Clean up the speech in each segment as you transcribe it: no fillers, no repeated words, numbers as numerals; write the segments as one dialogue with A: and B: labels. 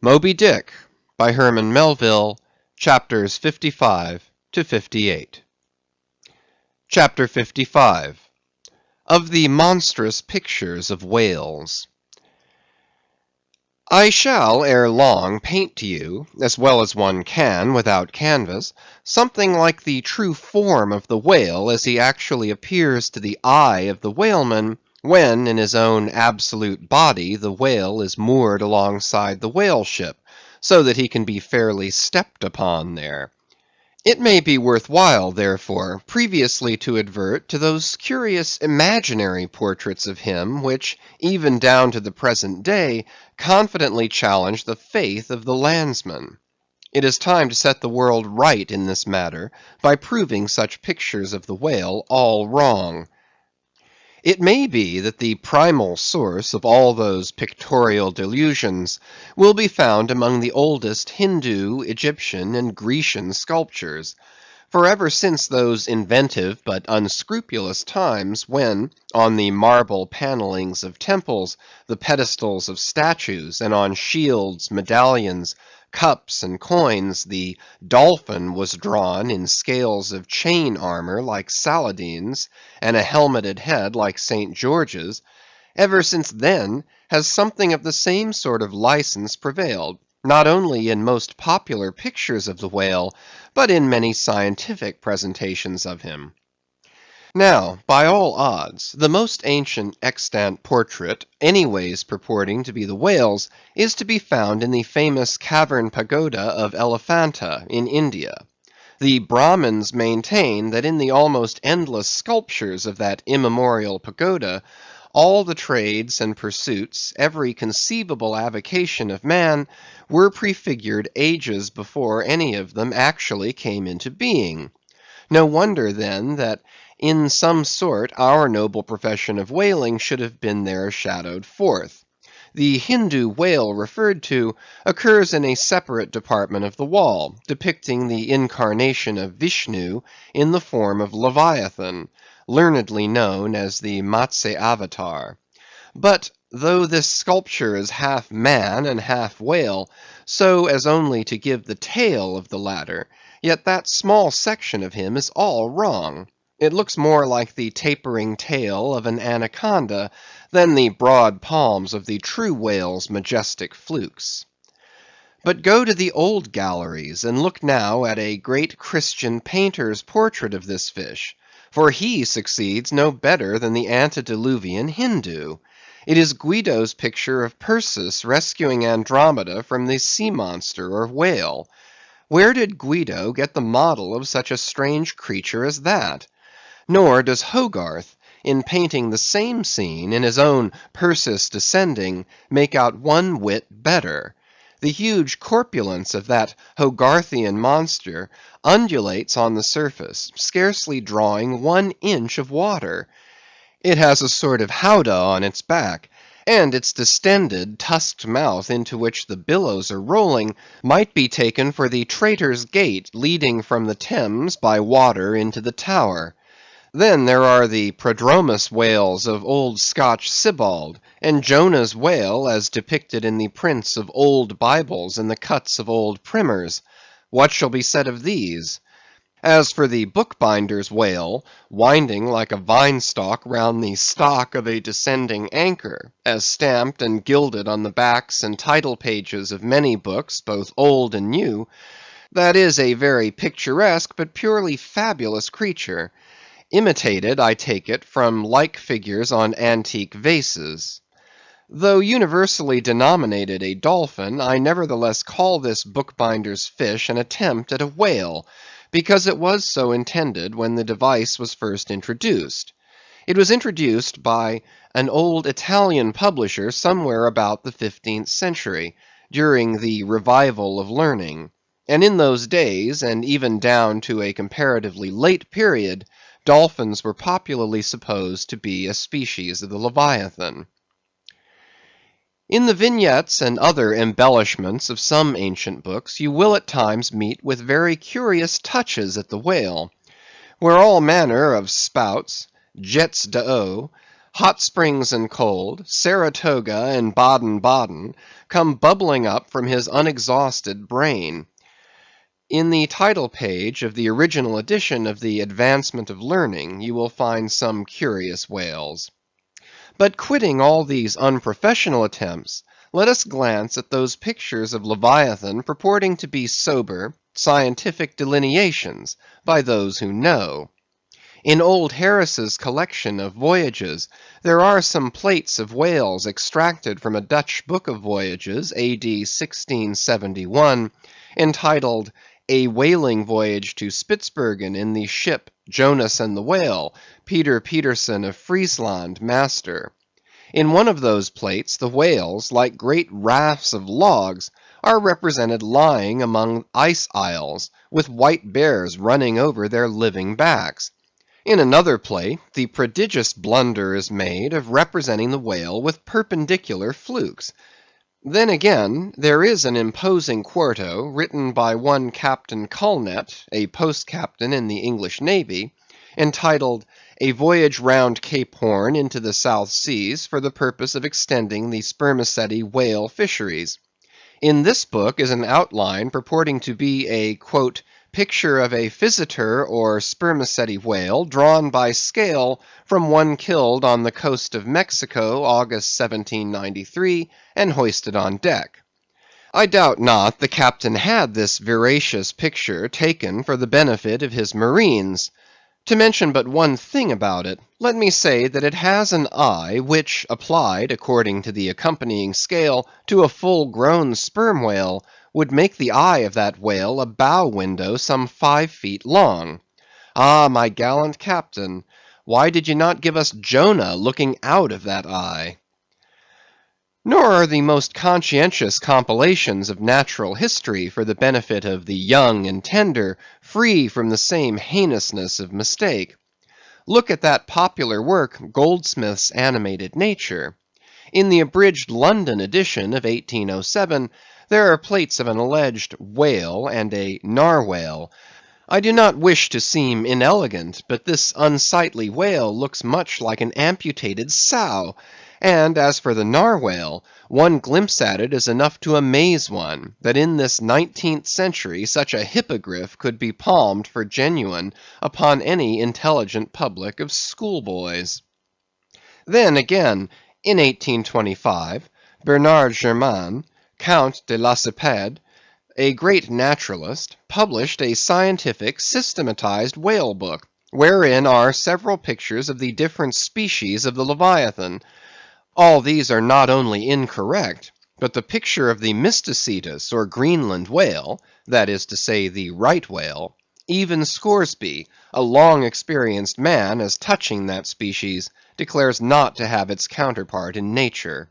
A: Moby Dick by Herman Melville, chapters 55 to 58. Chapter 55. Of the Monstrous Pictures of Whales. I shall ere long paint to you, as well as one can without canvas, something like the true form of the whale as he actually appears to the eye of the whaleman, when in his own absolute body the whale is moored alongside the whale ship, so that he can be fairly stepped upon there. It may be worth while, therefore, previously to advert to those curious imaginary portraits of him which, even down to the present day, confidently challenge the faith of the landsman. It is time to set the world right in this matter by proving such pictures of the whale all wrong. It may be that the primal source of all those pictorial delusions will be found among the oldest Hindoo, Egyptian, and Grecian sculptures. For ever since those inventive but unscrupulous times when, on the marble panellings of temples, the pedestals of statues, and on shields, medallions, cups, and coins, the dolphin was drawn in scales of chain armor like Saladin's, and a helmeted head like St. George's, ever since then has something of the same sort of license prevailed, not only in most popular pictures of the whale, but in many scientific presentations of him. Now, by all odds, the most ancient extant portrait, anyways purporting to be the whale's, is to be found in the famous cavern pagoda of Elephanta in India. The Brahmins maintain that in the almost endless sculptures of that immemorial pagoda, all the trades and pursuits, every conceivable avocation of man, were prefigured ages before any of them actually came into being. No wonder, then, that in some sort our noble profession of whaling should have been there shadowed forth. The Hindoo whale referred to occurs in a separate department of the wall, depicting the incarnation of Vishnu in the form of Leviathan, learnedly known as the Matsya Avatar. But though this sculpture is half man and half whale, so as only to give the tail of the latter, yet that small section of him is all wrong. It looks more like the tapering tail of an anaconda than the broad palms of the true whale's majestic flukes. But go to the old galleries, and look now at a great Christian painter's portrait of this fish, for he succeeds no better than the antediluvian Hindoo. It is Guido's picture of Perseus rescuing Andromeda from the sea monster or whale. Where did Guido get the model of such a strange creature as that? Nor does Hogarth, in painting the same scene in his own Perseus Descending, make out one whit better. The huge corpulence of that Hogarthian monster undulates on the surface, scarcely drawing 1 inch of water. It has a sort of howdah on its back, and its distended, tusked mouth into which the billows are rolling might be taken for the Traitor's Gate leading from the Thames by water into the Tower. Then there are the Prodromus whales of old Scotch Sibbald, and Jonah's whale as depicted in the prints of old Bibles and the cuts of old primers. What shall be said of these? As for the bookbinder's whale, winding like a vine-stalk round the stock of a descending anchor, as stamped and gilded on the backs and title pages of many books, both old and new, that is a very picturesque but purely fabulous creature, imitated, I take it, from like figures on antique vases. Though universally denominated a dolphin, I nevertheless call this bookbinder's fish an attempt at a whale, because it was so intended when the device was first introduced. It was introduced by an old Italian publisher somewhere about the 15th century, during the revival of learning, and in those days, and even down to a comparatively late period, dolphins were popularly supposed to be a species of the Leviathan. In the vignettes and other embellishments of some ancient books, you will at times meet with very curious touches at the whale, where all manner of spouts, jets d'eau, Hot springs and cold, Saratoga and Baden-Baden, come bubbling up from his unexhausted brain. In the title page of the original edition of the Advancement of Learning, you will find some curious whales. But quitting all these unprofessional attempts, let us glance at those pictures of Leviathan purporting to be sober, scientific delineations by those who know. In old Harris's collection of voyages, there are some plates of whales extracted from a Dutch book of voyages, A.D. 1671, entitled A Whaling Voyage to Spitzbergen in the ship Jonas and the Whale, Peter Peterson of Friesland, master. In one of those plates, the whales, like great rafts of logs, are represented lying among ice isles, with white bears running over their living backs. In another plate, the prodigious blunder is made of representing the whale with perpendicular flukes. Then again, there is an imposing quarto, written by one Captain Culnet, a post-captain in the English Navy, entitled A Voyage round Cape Horn into the South Seas for the purpose of extending the spermaceti whale fisheries. In this book is an outline purporting to be a, quote, picture of a physeter or spermaceti whale drawn by scale from one killed on the coast of Mexico, August 1793, and hoisted on deck. I doubt not the captain had this veracious picture taken for the benefit of his marines. To mention but one thing about it, let me say that it has an eye which, applied, according to the accompanying scale, to a full-grown sperm whale, would make the eye of that whale a bow window some 5 feet long. Ah, my gallant captain, why did you not give us Jonah looking out of that eye? Nor are the most conscientious compilations of natural history for the benefit of the young and tender free from the same heinousness of mistake. Look at that popular work, Goldsmith's Animated Nature. In the abridged London edition of 1807, there are plates of an alleged whale and a narwhale. I do not wish to seem inelegant, but this unsightly whale looks much like an amputated sow, and as for the narwhale, one glimpse at it is enough to amaze one, that in this 19th century such a hippogriff could be palmed for genuine upon any intelligent public of schoolboys. Then again, in 1825, Bernard Germain, Count de Lacépède, a great naturalist, published a scientific systematized whale book, wherein are several pictures of the different species of the Leviathan. All these are not only incorrect, but the picture of the Mysticetus or Greenland whale, that is to say the right whale, even Scoresby, a long experienced man as touching that species, declares not to have its counterpart in nature.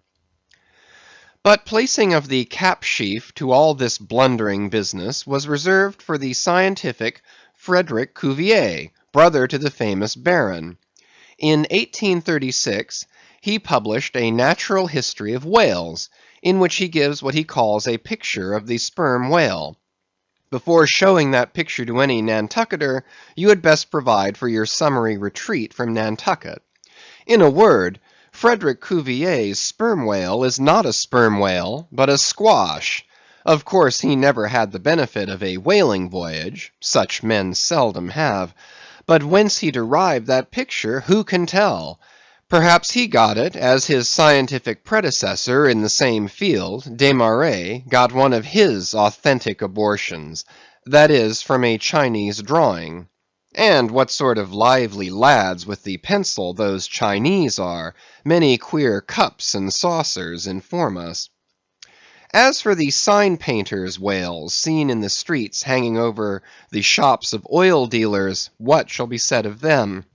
A: But placing of the cap sheaf to all this blundering business was reserved for the scientific Frederick Cuvier, brother to the famous Baron. In 1836, he published a natural history of whales, in which he gives what he calls a picture of the sperm whale. Before showing that picture to any Nantucketer, you had best provide for your summary retreat from Nantucket. In a word, Frederick Cuvier's sperm whale is not a sperm whale, but a squash. Of course he never had the benefit of a whaling voyage, such men seldom have, but whence he derived that picture, who can tell? Perhaps he got it, as his scientific predecessor in the same field, Desmarest, got one of his authentic abortions, that is, from a Chinese drawing. And what sort of lively lads with the pencil those Chinese are, many queer cups and saucers inform us. As for the sign painters' whales seen in the streets hanging over the shops of oil dealers, what shall be said of them?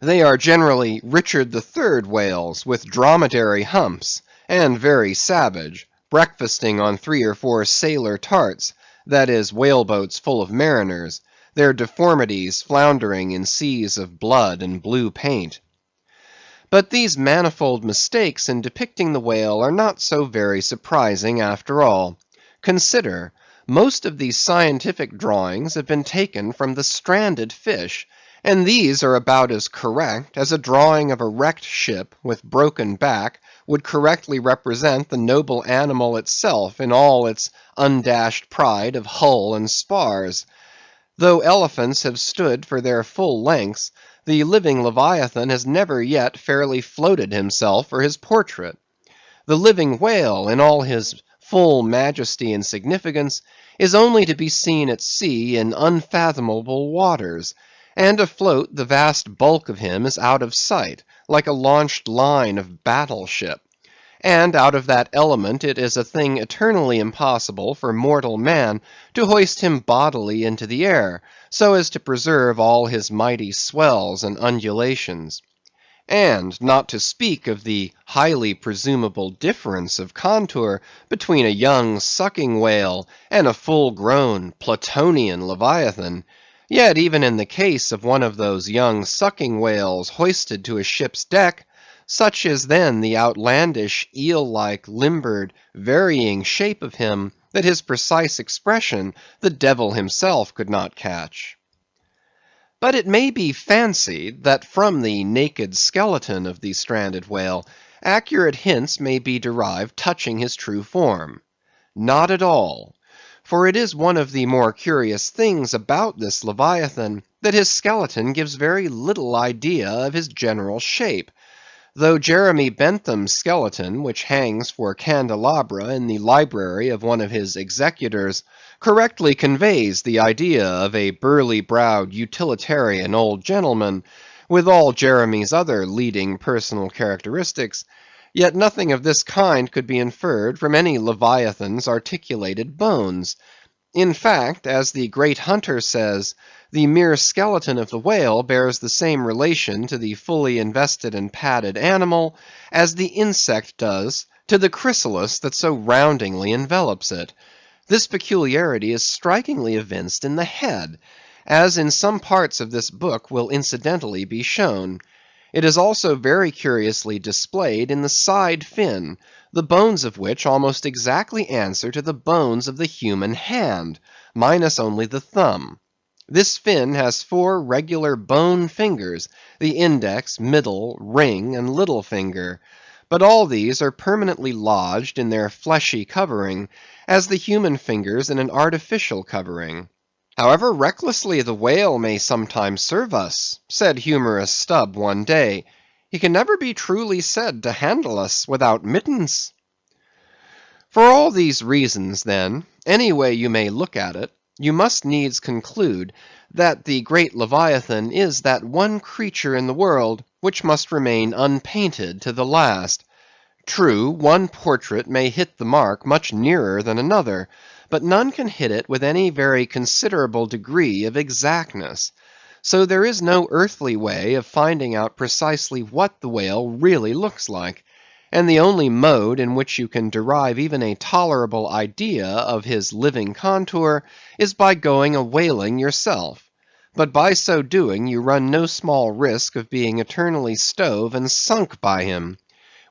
A: They are generally Richard III whales with dromedary humps, and very savage, breakfasting on 3 or 4 sailor tarts, that is, whaleboats full of mariners, their deformities floundering in seas of blood and blue paint. But these manifold mistakes in depicting the whale are not so very surprising after all. Consider, most of these scientific drawings have been taken from the stranded fish, and these are about as correct as a drawing of a wrecked ship with broken back would correctly represent the noble animal itself in all its undashed pride of hull and spars. Though elephants have stood for their full lengths, the living Leviathan has never yet fairly floated himself for his portrait. The living whale, in all his full majesty and significance, is only to be seen at sea in unfathomable waters, and afloat the vast bulk of him is out of sight, like a launched line of battle-ship. And out of that element it is a thing eternally impossible for mortal man to hoist him bodily into the air, so as to preserve all his mighty swells and undulations. And not to speak of the highly presumable difference of contour between a young sucking whale and a full-grown Platonian Leviathan, yet even in the case of one of those young sucking whales hoisted to a ship's deck, such is then the outlandish, eel-like, limbered, varying shape of him, that his precise expression the devil himself could not catch. But it may be fancied that from the naked skeleton of the stranded whale, accurate hints may be derived touching his true form. Not at all. For it is one of the more curious things about this Leviathan, that his skeleton gives very little idea of his general shape, though Jeremy Bentham's skeleton, which hangs for candelabra in the library of one of his executors, correctly conveys the idea of a burly-browed utilitarian old gentleman, with all Jeremy's other leading personal characteristics, yet nothing of this kind could be inferred from any Leviathan's articulated bones. In fact, as the great Hunter says, the mere skeleton of the whale bears the same relation to the fully invested and padded animal as the insect does to the chrysalis that so roundingly envelops it. This peculiarity is strikingly evinced in the head, as in some parts of this book will incidentally be shown. It is also very curiously displayed in the side fin, the bones of which almost exactly answer to the bones of the human hand, minus only the thumb. This fin has 4 regular bone fingers, the index, middle, ring, and little finger, but all these are permanently lodged in their fleshy covering, as the human fingers in an artificial covering. However recklessly the whale may sometimes serve us, said humorous Stubb one day, he can never be truly said to handle us without mittens. For all these reasons, then, any way you may look at it, you must needs conclude that the great Leviathan is that one creature in the world which must remain unpainted to the last. True, one portrait may hit the mark much nearer than another, but none can hit it with any very considerable degree of exactness. So there is no earthly way of finding out precisely what the whale really looks like, and the only mode in which you can derive even a tolerable idea of his living contour is by going a whaling yourself. But by so doing you run no small risk of being eternally stove and sunk by him.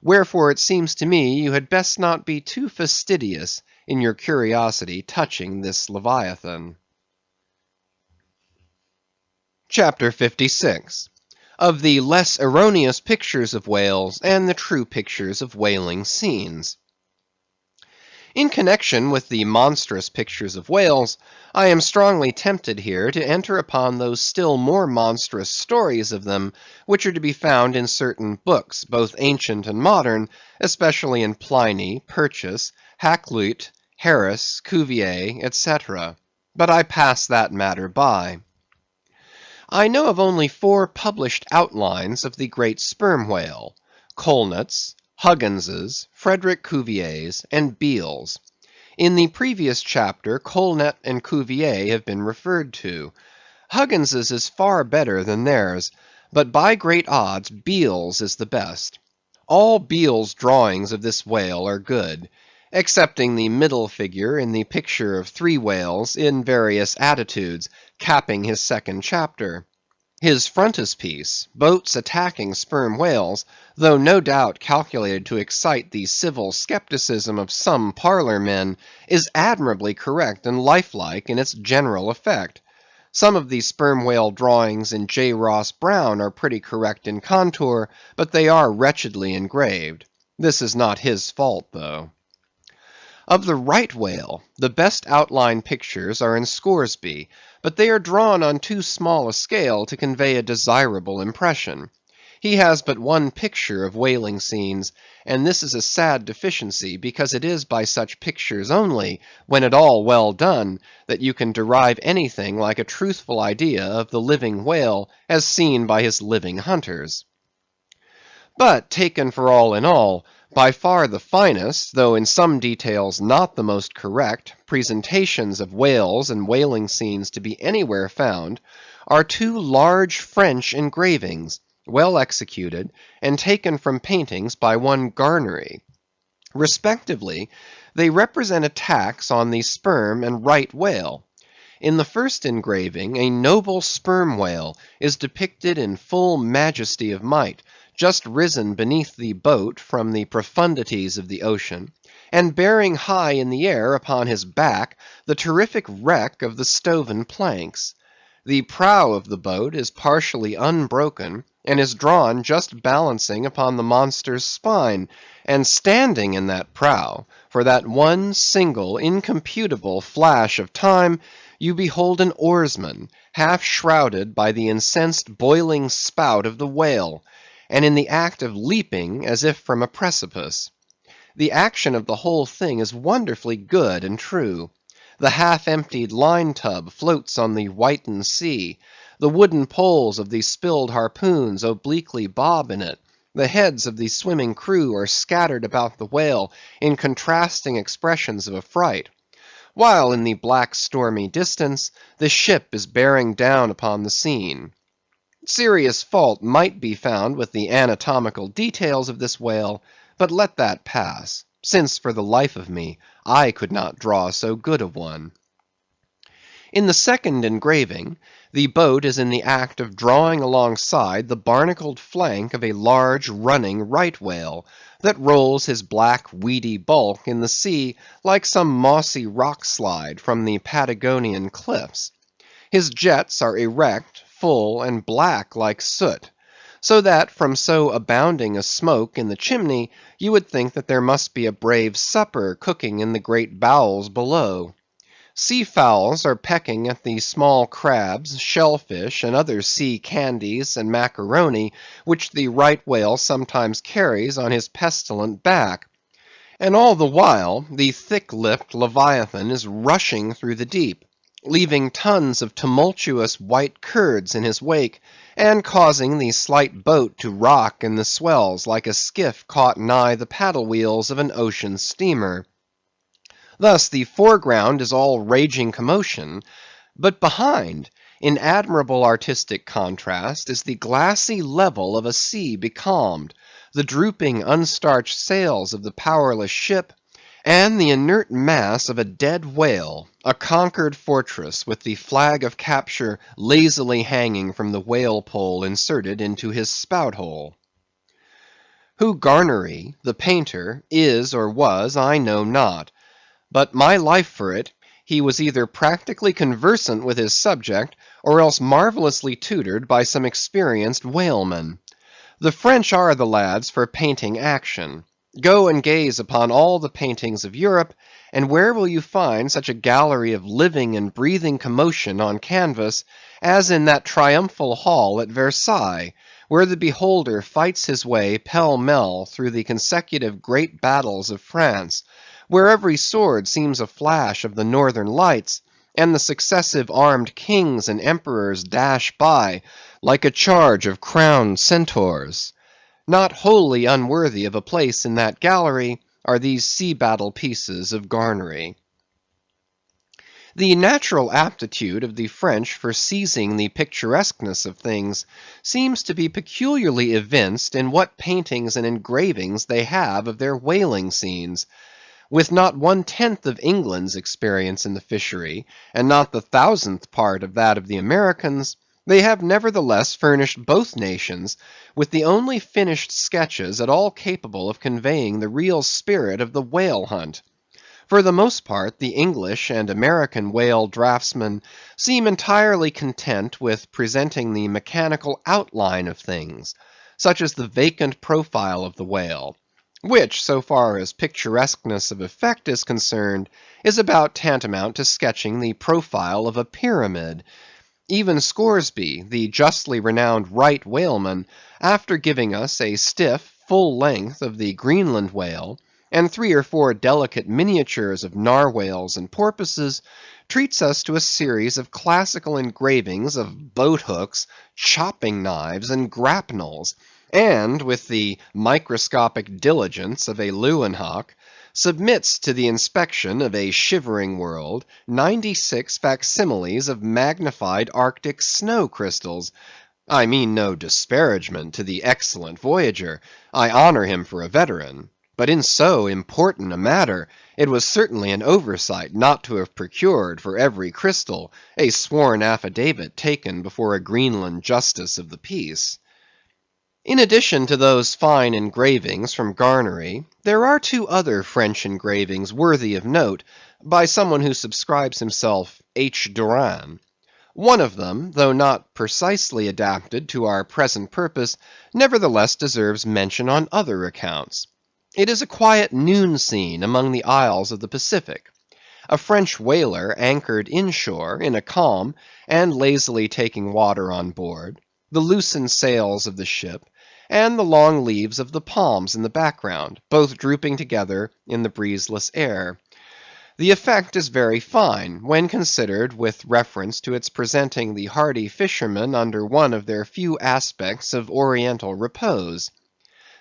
A: Wherefore it seems to me you had best not be too fastidious in your curiosity touching this Leviathan. Chapter 56. Of the less erroneous pictures of whales and the true pictures of whaling scenes. In connection with the monstrous pictures of whales, I am strongly tempted here to enter upon those still more monstrous stories of them, which are to be found in certain books, both ancient and modern, especially in Pliny, Purchas, Hakluyt, Harris, Cuvier, etc. But I pass that matter by. I know of only 4 published outlines of the great sperm whale, Colnett's, Huggins's, Frederick Cuvier's, and Beale's. In the previous chapter, Colnett and Cuvier have been referred to. Huggins's is far better than theirs, but by great odds Beale's is the best. All Beale's drawings of this whale are good, excepting the middle figure in the picture of 3 whales in various attitudes, capping his second chapter. His frontispiece, boats attacking sperm whales, though no doubt calculated to excite the civil skepticism of some parlour men, is admirably correct and lifelike in its general effect. Some of the sperm whale drawings in J. Ross Brown are pretty correct in contour, but they are wretchedly engraved. This is not his fault, though. Of the right whale, the best outline pictures are in Scoresby, but they are drawn on too small a scale to convey a desirable impression. He has but one picture of whaling scenes, and this is a sad deficiency, because it is by such pictures only, when at all well done, that you can derive anything like a truthful idea of the living whale as seen by his living hunters. But taken for all in all, by far the finest, though in some details not the most correct, presentations of whales and whaling scenes to be anywhere found, are two large French engravings, well executed, and taken from paintings by one Garnery. Respectively, they represent attacks on the sperm and right whale. In the first engraving, a noble sperm whale is depicted in full majesty of might, just risen beneath the boat from the profundities of the ocean, and bearing high in the air upon his back the terrific wreck of the stoven planks. The prow of the boat is partially unbroken, and is drawn just balancing upon the monster's spine, and standing in that prow, for that one single incomputable flash of time, you behold an oarsman, half shrouded by the incensed boiling spout of the whale, and in the act of leaping as if from a precipice. The action of the whole thing is wonderfully good and true. The half-emptied line-tub floats on the whitened sea. The wooden poles of the spilled harpoons obliquely bob in it. The heads of the swimming crew are scattered about the whale in contrasting expressions of affright, while in the black stormy distance the ship is bearing down upon the scene. Serious fault might be found with the anatomical details of this whale, but let that pass, since for the life of me I could not draw so good a one. In the second engraving, the boat is in the act of drawing alongside the barnacled flank of a large running right whale, that rolls his black weedy bulk in the sea like some mossy rock slide from the Patagonian cliffs. His jets are erect, full, and black like soot, so that from so abounding a smoke in the chimney, you would think that there must be a brave supper cooking in the great bowels below. Sea fowls are pecking at the small crabs, shellfish, and other sea candies and macaroni, which the right whale sometimes carries on his pestilent back. And all the while, the thick-lipped Leviathan is rushing through the deep, leaving tons of tumultuous white curds in his wake, and causing the slight boat to rock in the swells like a skiff caught nigh the paddle wheels of an ocean steamer. Thus the foreground is all raging commotion, but behind, in admirable artistic contrast, is the glassy level of a sea becalmed, the drooping unstarched sails of the powerless ship, and the inert mass of a dead whale, a conquered fortress with the flag of capture lazily hanging from the whale pole inserted into his spout hole. Who Garnery, the painter, is or was, I know not, but my life for it, he was either practically conversant with his subject, or else marvellously tutored by some experienced whaleman. The French are the lads for painting action. Go and gaze upon all the paintings of Europe, and where will you find such a gallery of living and breathing commotion on canvas, as in that triumphal hall at Versailles, where the beholder fights his way pell-mell through the consecutive great battles of France, where every sword seems a flash of the northern lights, and the successive armed kings and emperors dash by like a charge of crowned centaurs. Not wholly unworthy of a place in that gallery are these sea battle pieces of Garnery. The natural aptitude of the French for seizing the picturesqueness of things seems to be peculiarly evinced in what paintings and engravings they have of their whaling scenes. With not 1/10 of England's experience in the fishery, and not the 1,000th part of that of the Americans, they have nevertheless furnished both nations with the only finished sketches at all capable of conveying the real spirit of the whale hunt. For the most part, the English and American whale draftsmen seem entirely content with presenting the mechanical outline of things, such as the vacant profile of the whale, which, so far as picturesqueness of effect is concerned, is about tantamount to sketching the profile of a pyramid. Even Scoresby, the justly renowned right whaleman, after giving us a stiff, full length of the Greenland whale, and 3 or 4 delicate miniatures of narwhales and porpoises, treats us to a series of classical engravings of boat hooks, chopping knives, and grapnels, and, with the microscopic diligence of a Leeuwenhoek, submits to the inspection of a shivering world 96 facsimiles of magnified Arctic snow crystals. I mean no disparagement to the excellent voyager. I honor him for a veteran. But in so important a matter, it was certainly an oversight not to have procured for every crystal a sworn affidavit taken before a Greenland justice of the peace. In addition to those fine engravings from Garnery, there are 2 other French engravings worthy of note, by someone who subscribes himself H. Duran. One of them, though not precisely adapted to our present purpose, nevertheless deserves mention on other accounts. It is a quiet noon scene among the isles of the Pacific. A French whaler anchored inshore in a calm, and lazily taking water on board, the loosened sails of the ship, and the long leaves of the palms in the background, both drooping together in the breezeless air. The effect is very fine, when considered with reference to its presenting the hardy fishermen under one of their few aspects of oriental repose.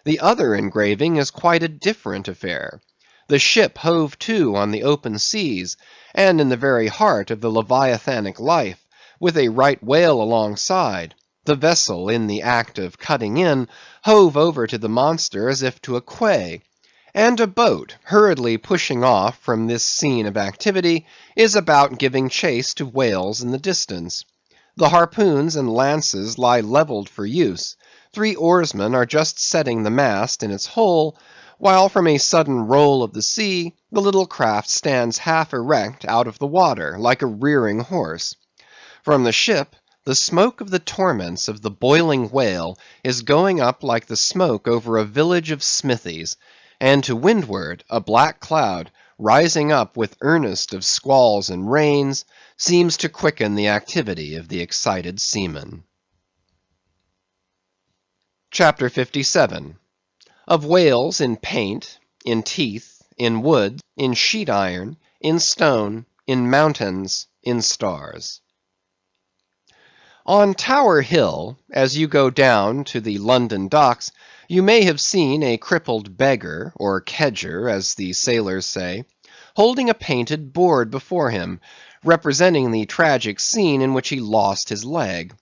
A: The other engraving is quite a different affair. The ship hove to on the open seas, and in the very heart of the leviathanic life, with a right whale alongside. The vessel, in the act of cutting in, hove over to the monster as if to a quay, and a boat, hurriedly pushing off from this scene of activity, is about giving chase to whales in the distance. The harpoons and lances lie levelled for use. 3 oarsmen are just setting the mast in its hole, while from a sudden roll of the sea, the little craft stands half erect out of the water, like a rearing horse. From the ship, the smoke of the torments of the boiling whale is going up like the smoke over a village of smithies, and to windward a black cloud, rising up with earnest of squalls and rains, seems to quicken the activity of the excited seamen. Chapter 57. Of whales in paint, in teeth, in wood, in sheet iron, in stone, in mountains, in stars. On Tower Hill, as you go down to the London docks, you may have seen a crippled beggar, or kedger, as the sailors say, holding a painted board before him, representing the tragic scene in which he lost his leg.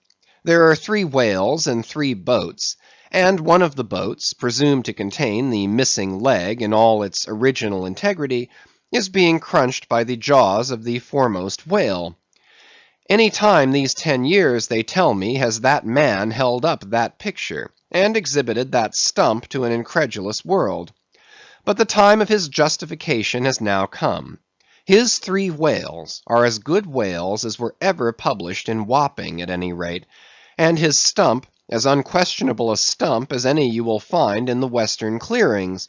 A: There are 3 whales and 3 boats, and one of the boats, presumed to contain the missing leg in all its original integrity, is being crunched by the jaws of the foremost whale. Any time these 10 years, they tell me, has that man held up that picture, and exhibited that stump to an incredulous world. But the time of his justification has now come. His 3 whales are as good whales as were ever published in Wapping, at any rate, and his stump as unquestionable a stump as any you will find in the western clearings.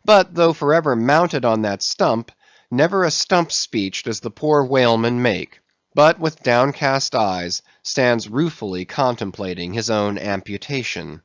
A: But though forever mounted on that stump, never a stump speech does the poor whaleman make, but with downcast eyes stands ruefully contemplating his own amputation.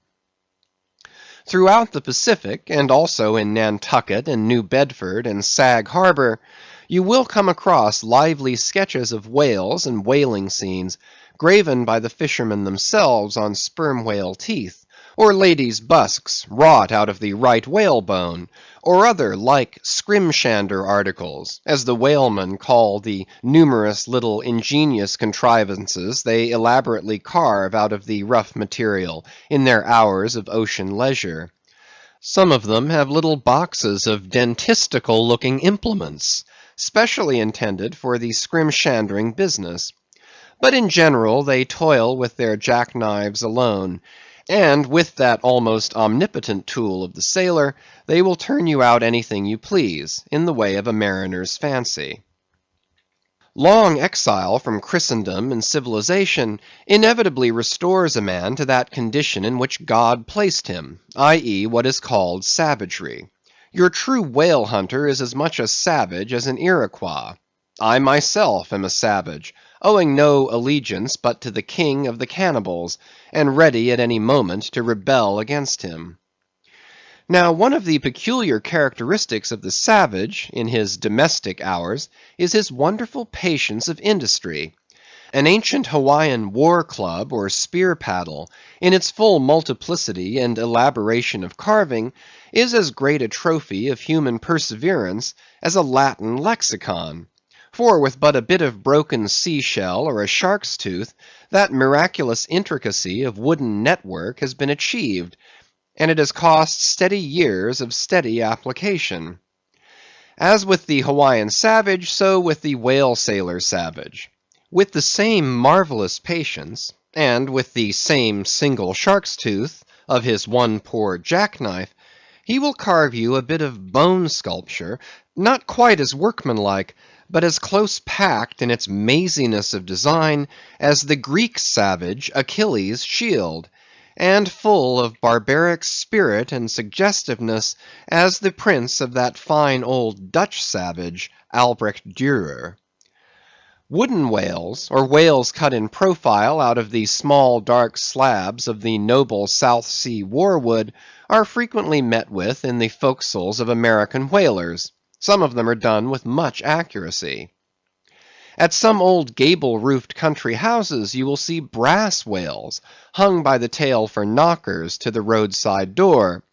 A: Throughout the Pacific, and also in Nantucket and New Bedford and Sag Harbor, you will come across lively sketches of whales and whaling scenes, graven by the fishermen themselves on sperm whale teeth, or ladies' busks wrought out of the right whalebone, or other like scrimshander articles, as the whalemen call the numerous little ingenious contrivances they elaborately carve out of the rough material in their hours of ocean leisure. Some of them have little boxes of dentistical-looking implements, specially intended for the scrimshandering business. But in general they toil with their jackknives alone, And with that almost omnipotent tool of the sailor, they will turn you out anything you please, in the way of a mariner's fancy. Long exile from Christendom and civilization inevitably restores a man to that condition in which God placed him, i.e., what is called savagery. Your true whale hunter is as much a savage as an Iroquois. I myself am a savage, owing no allegiance but to the king of the cannibals, and ready at any moment to rebel against him. Now, one of the peculiar characteristics of the savage, in his domestic hours, is his wonderful patience of industry. An ancient Hawaiian war club or spear paddle, in its full multiplicity and elaboration of carving, is as great a trophy of human perseverance as a Latin lexicon. For with but a bit of broken sea-shell or a shark's tooth, that miraculous intricacy of wooden network has been achieved, and it has cost steady years of steady application. As with the Hawaiian savage, so with the whale sailor savage. With the same marvelous patience, and with the same single shark's tooth of his one poor jackknife, he will carve you a bit of bone sculpture, not quite as workmanlike, but as close packed in its maziness of design as the Greek savage Achilles' shield, and full of barbaric spirit and suggestiveness as the prints of that fine old Dutch savage, Albrecht Dürer. Wooden whales, or whales cut in profile out of the small dark slabs of the noble South Sea warwood, are frequently met with in the forecastles of American whalers. Some of them are done with much accuracy. At some old gable-roofed country houses you will see brass whales, hung by the tail for knockers to the roadside door.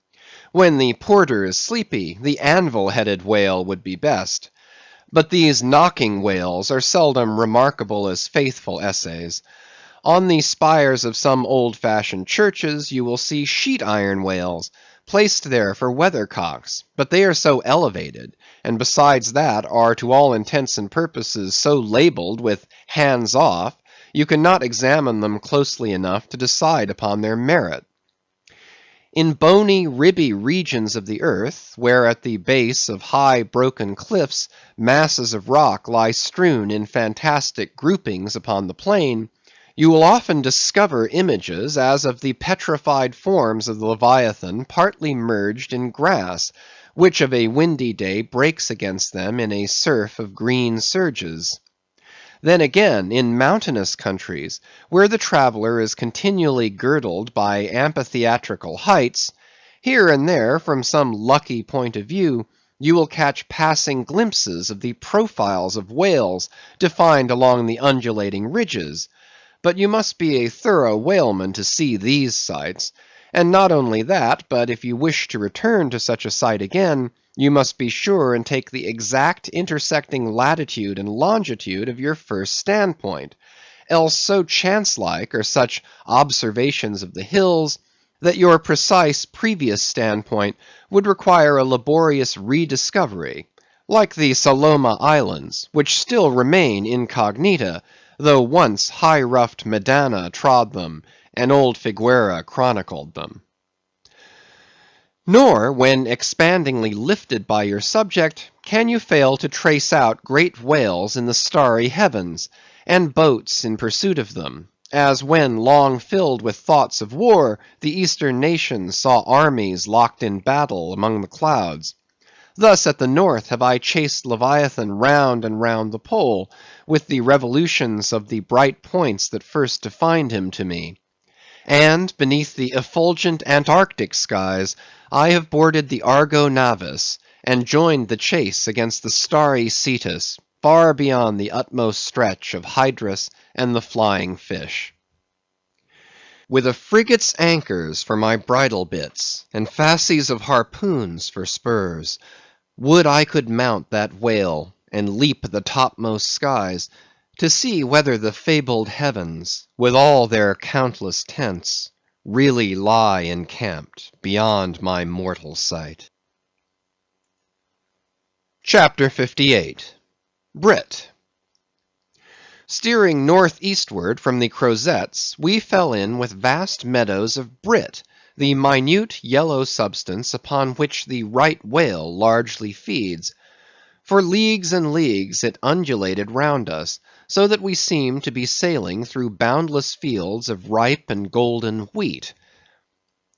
A: When the porter is sleepy, the anvil-headed whale would be best. But these knocking whales are seldom remarkable as faithful essays. On the spires of some old-fashioned churches you will see sheet-iron whales, placed there for weathercocks, but they are so elevated, and besides that are to all intents and purposes so labelled with hands off, you cannot examine them closely enough to decide upon their merit. In bony, ribby regions of the earth, where at the base of high broken cliffs masses of rock lie strewn in fantastic groupings upon the plain, you will often discover images as of the petrified forms of the Leviathan partly merged in grass, which of a windy day breaks against them in a surf of green surges. Then again, in mountainous countries, where the traveller is continually girdled by amphitheatrical heights, here and there, from some lucky point of view, you will catch passing glimpses of the profiles of whales defined along the undulating ridges. But you must be a thorough whaleman to see these sights; and not only that, but if you wish to return to such a sight again, you must be sure and take the exact intersecting latitude and longitude of your first standpoint; else so chance-like are such observations of the hills, that your precise previous standpoint would require a laborious rediscovery, like the Saloma Islands, which still remain incognita, though once high-ruffed Medana trod them, and old Figuera chronicled them. Nor, when expandingly lifted by your subject, can you fail to trace out great whales in the starry heavens, and boats in pursuit of them, as when, long filled with thoughts of war, the Eastern nations saw armies locked in battle among the clouds. Thus at the north have I chased Leviathan round and round the pole, with the revolutions of the bright points that first defined him to me. And beneath the effulgent Antarctic skies I have boarded the Argo Navis, and joined the chase against the starry Cetus, far beyond the utmost stretch of Hydrus and the flying fish. With a frigate's anchors for my bridle bits, and fasces of harpoons for spurs, would I could mount that whale, and leap the topmost skies, to see whether the fabled heavens, with all their countless tents, really lie encamped beyond my mortal sight. Chapter 58. Brit. Steering north-eastward from the Crozettes, we fell in with vast meadows of brit, the minute yellow substance upon which the right whale largely feeds. For leagues and leagues it undulated round us, so that we seemed to be sailing through boundless fields of ripe and golden wheat.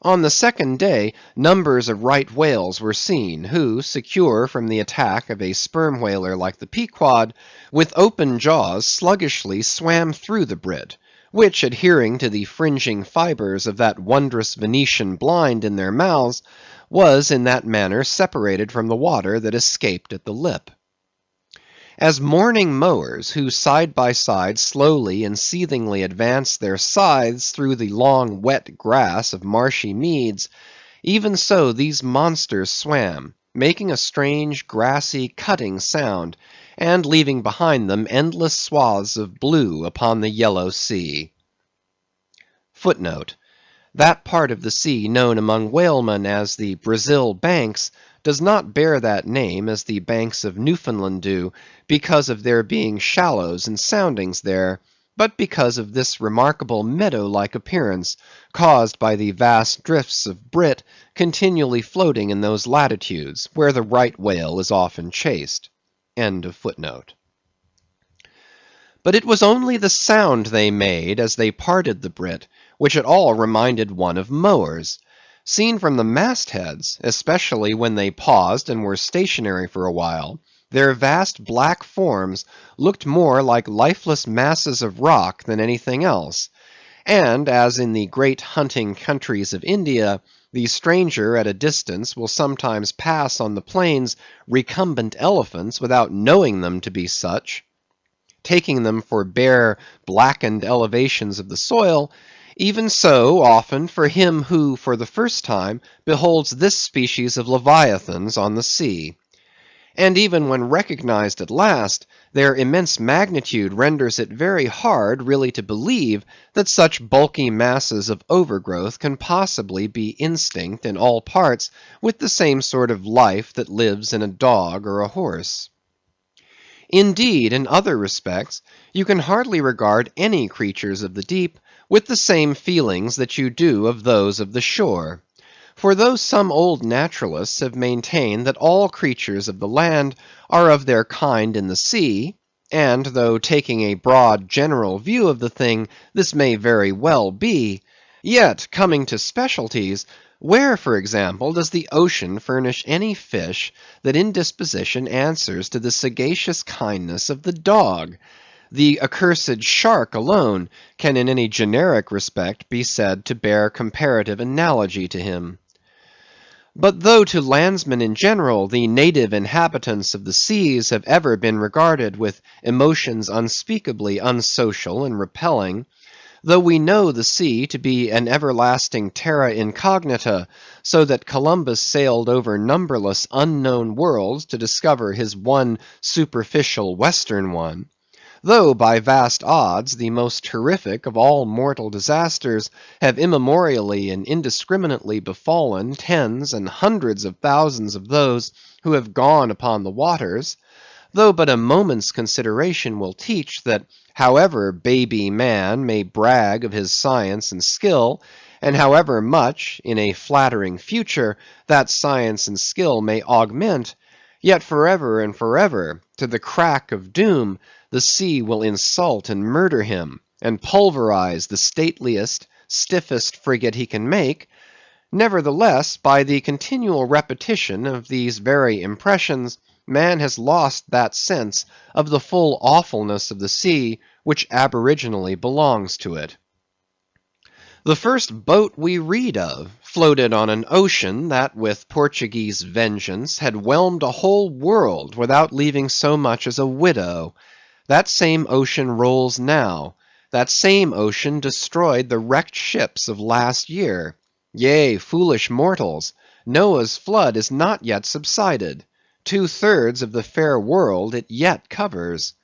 A: On the second day, numbers of right whales were seen, who, secure from the attack of a sperm whaler like the Pequod, with open jaws sluggishly swam through the brit, which, adhering to the fringing fibres of that wondrous Venetian blind in their mouths, was in that manner separated from the water that escaped at the lip. As morning mowers, who side by side slowly and seethingly advance their scythes through the long wet grass of marshy meads, even so these monsters swam, making a strange grassy cutting sound, and leaving behind them endless swaths of blue upon the yellow sea. Footnote: that part of the sea known among whalemen as the Brazil Banks does not bear that name as the banks of Newfoundland do, because of there being shallows and soundings there, but because of this remarkable meadow-like appearance, caused by the vast drifts of brit continually floating in those latitudes, where the right whale is often chased. End of footnote. But it was only the sound they made as they parted the brit, which at all reminded one of mowers. Seen from the mastheads, especially when they paused and were stationary for a while, their vast black forms looked more like lifeless masses of rock than anything else; and as in the great hunting countries of India, the stranger at a distance will sometimes pass on the plains recumbent elephants without knowing them to be such, taking them for bare blackened elevations of the soil, even so, often, for him who, for the first time, beholds this species of leviathans on the sea. And even when recognized at last, their immense magnitude renders it very hard really to believe that such bulky masses of overgrowth can possibly be instinct in all parts with the same sort of life that lives in a dog or a horse. Indeed, in other respects, you can hardly regard any creatures of the deep with the same feelings that you do of those of the shore. For though some old naturalists have maintained that all creatures of the land are of their kind in the sea, and though taking a broad general view of the thing, this may very well be, yet coming to specialties, where, for example, does the ocean furnish any fish that in disposition answers to the sagacious kindness of the dog? The accursed shark alone can in any generic respect be said to bear comparative analogy to him. But though to landsmen in general the native inhabitants of the seas have ever been regarded with emotions unspeakably unsocial and repelling, though we know the sea to be an everlasting terra incognita, so that Columbus sailed over numberless unknown worlds to discover his one superficial western one; though by vast odds the most terrific of all mortal disasters have immemorially and indiscriminately befallen tens and hundreds of thousands of those who have gone upon the waters; though but a moment's consideration will teach that however baby man may brag of his science and skill, and however much, in a flattering future, that science and skill may augment, yet forever and forever, to the crack of doom, the sea will insult and murder him, and pulverize the stateliest, stiffest frigate he can make. Nevertheless, by the continual repetition of these very impressions, man has lost that sense of the full awfulness of the sea which aboriginally belongs to it. The first boat we read of floated on an ocean that with Portuguese vengeance had whelmed a whole world without leaving so much as a widow. That same ocean rolls now. That same ocean destroyed the wrecked ships of last year. Yea, foolish mortals, Noah's flood is not yet subsided. 2/3 of the fair world it yet covers.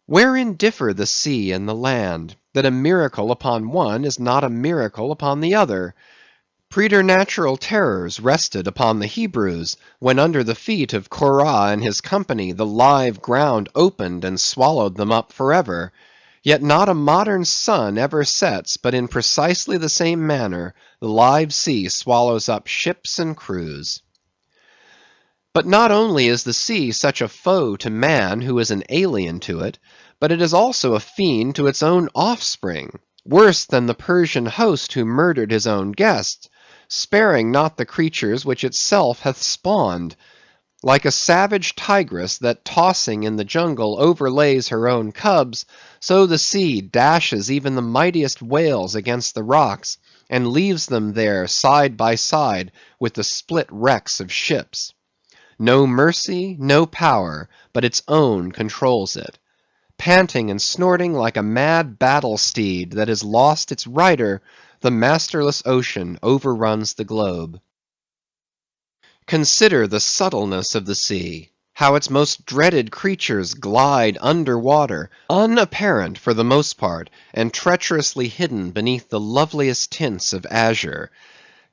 A: Wherein differ the sea and the land, that a miracle upon one is not a miracle upon the other? Preternatural terrors rested upon the Hebrews, when under the feet of Korah and his company the live ground opened and swallowed them up forever. Yet not a modern sun ever sets but in precisely the same manner the live sea swallows up ships and crews. But not only is the sea such a foe to man who is an alien to it, but it is also a fiend to its own offspring, worse than the Persian host who murdered his own guests, sparing not the creatures which itself hath spawned. Like a savage tigress that tossing in the jungle overlays her own cubs, so the sea dashes even the mightiest whales against the rocks, and leaves them there side by side with the split wrecks of ships. No mercy, no power, but its own controls it. Panting and snorting like a mad battle steed that has lost its rider, the masterless ocean overruns the globe. Consider the subtleness of the sea, how its most dreaded creatures glide under water, unapparent for the most part, and treacherously hidden beneath the loveliest tints of azure.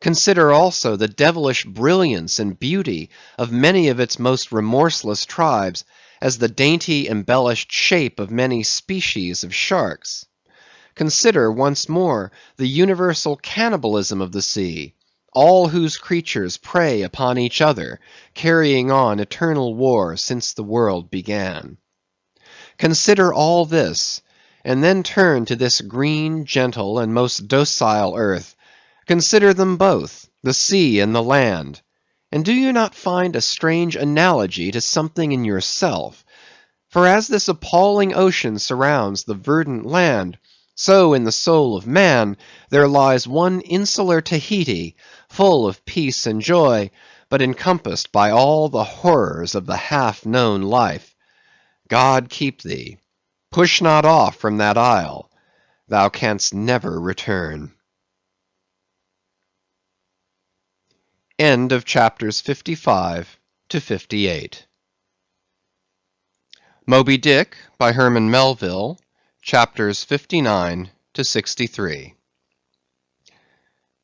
A: Consider also the devilish brilliance and beauty of many of its most remorseless tribes, as the dainty embellished shape of many species of sharks. Consider once more the universal cannibalism of the sea, all whose creatures prey upon each other, carrying on eternal war since the world began. Consider all this, and then turn to this green, gentle, and most docile earth. Consider them both, the sea and the land, and do you not find a strange analogy to something in yourself? For as this appalling ocean surrounds the verdant land, so in the soul of man there lies one insular Tahiti, full of peace and joy, but encompassed by all the horrors of the half-known life. God keep thee. Push not off from that isle. Thou canst never return. End of chapters 55 to 58. Moby Dick by Herman Melville, chapters 59 to 63.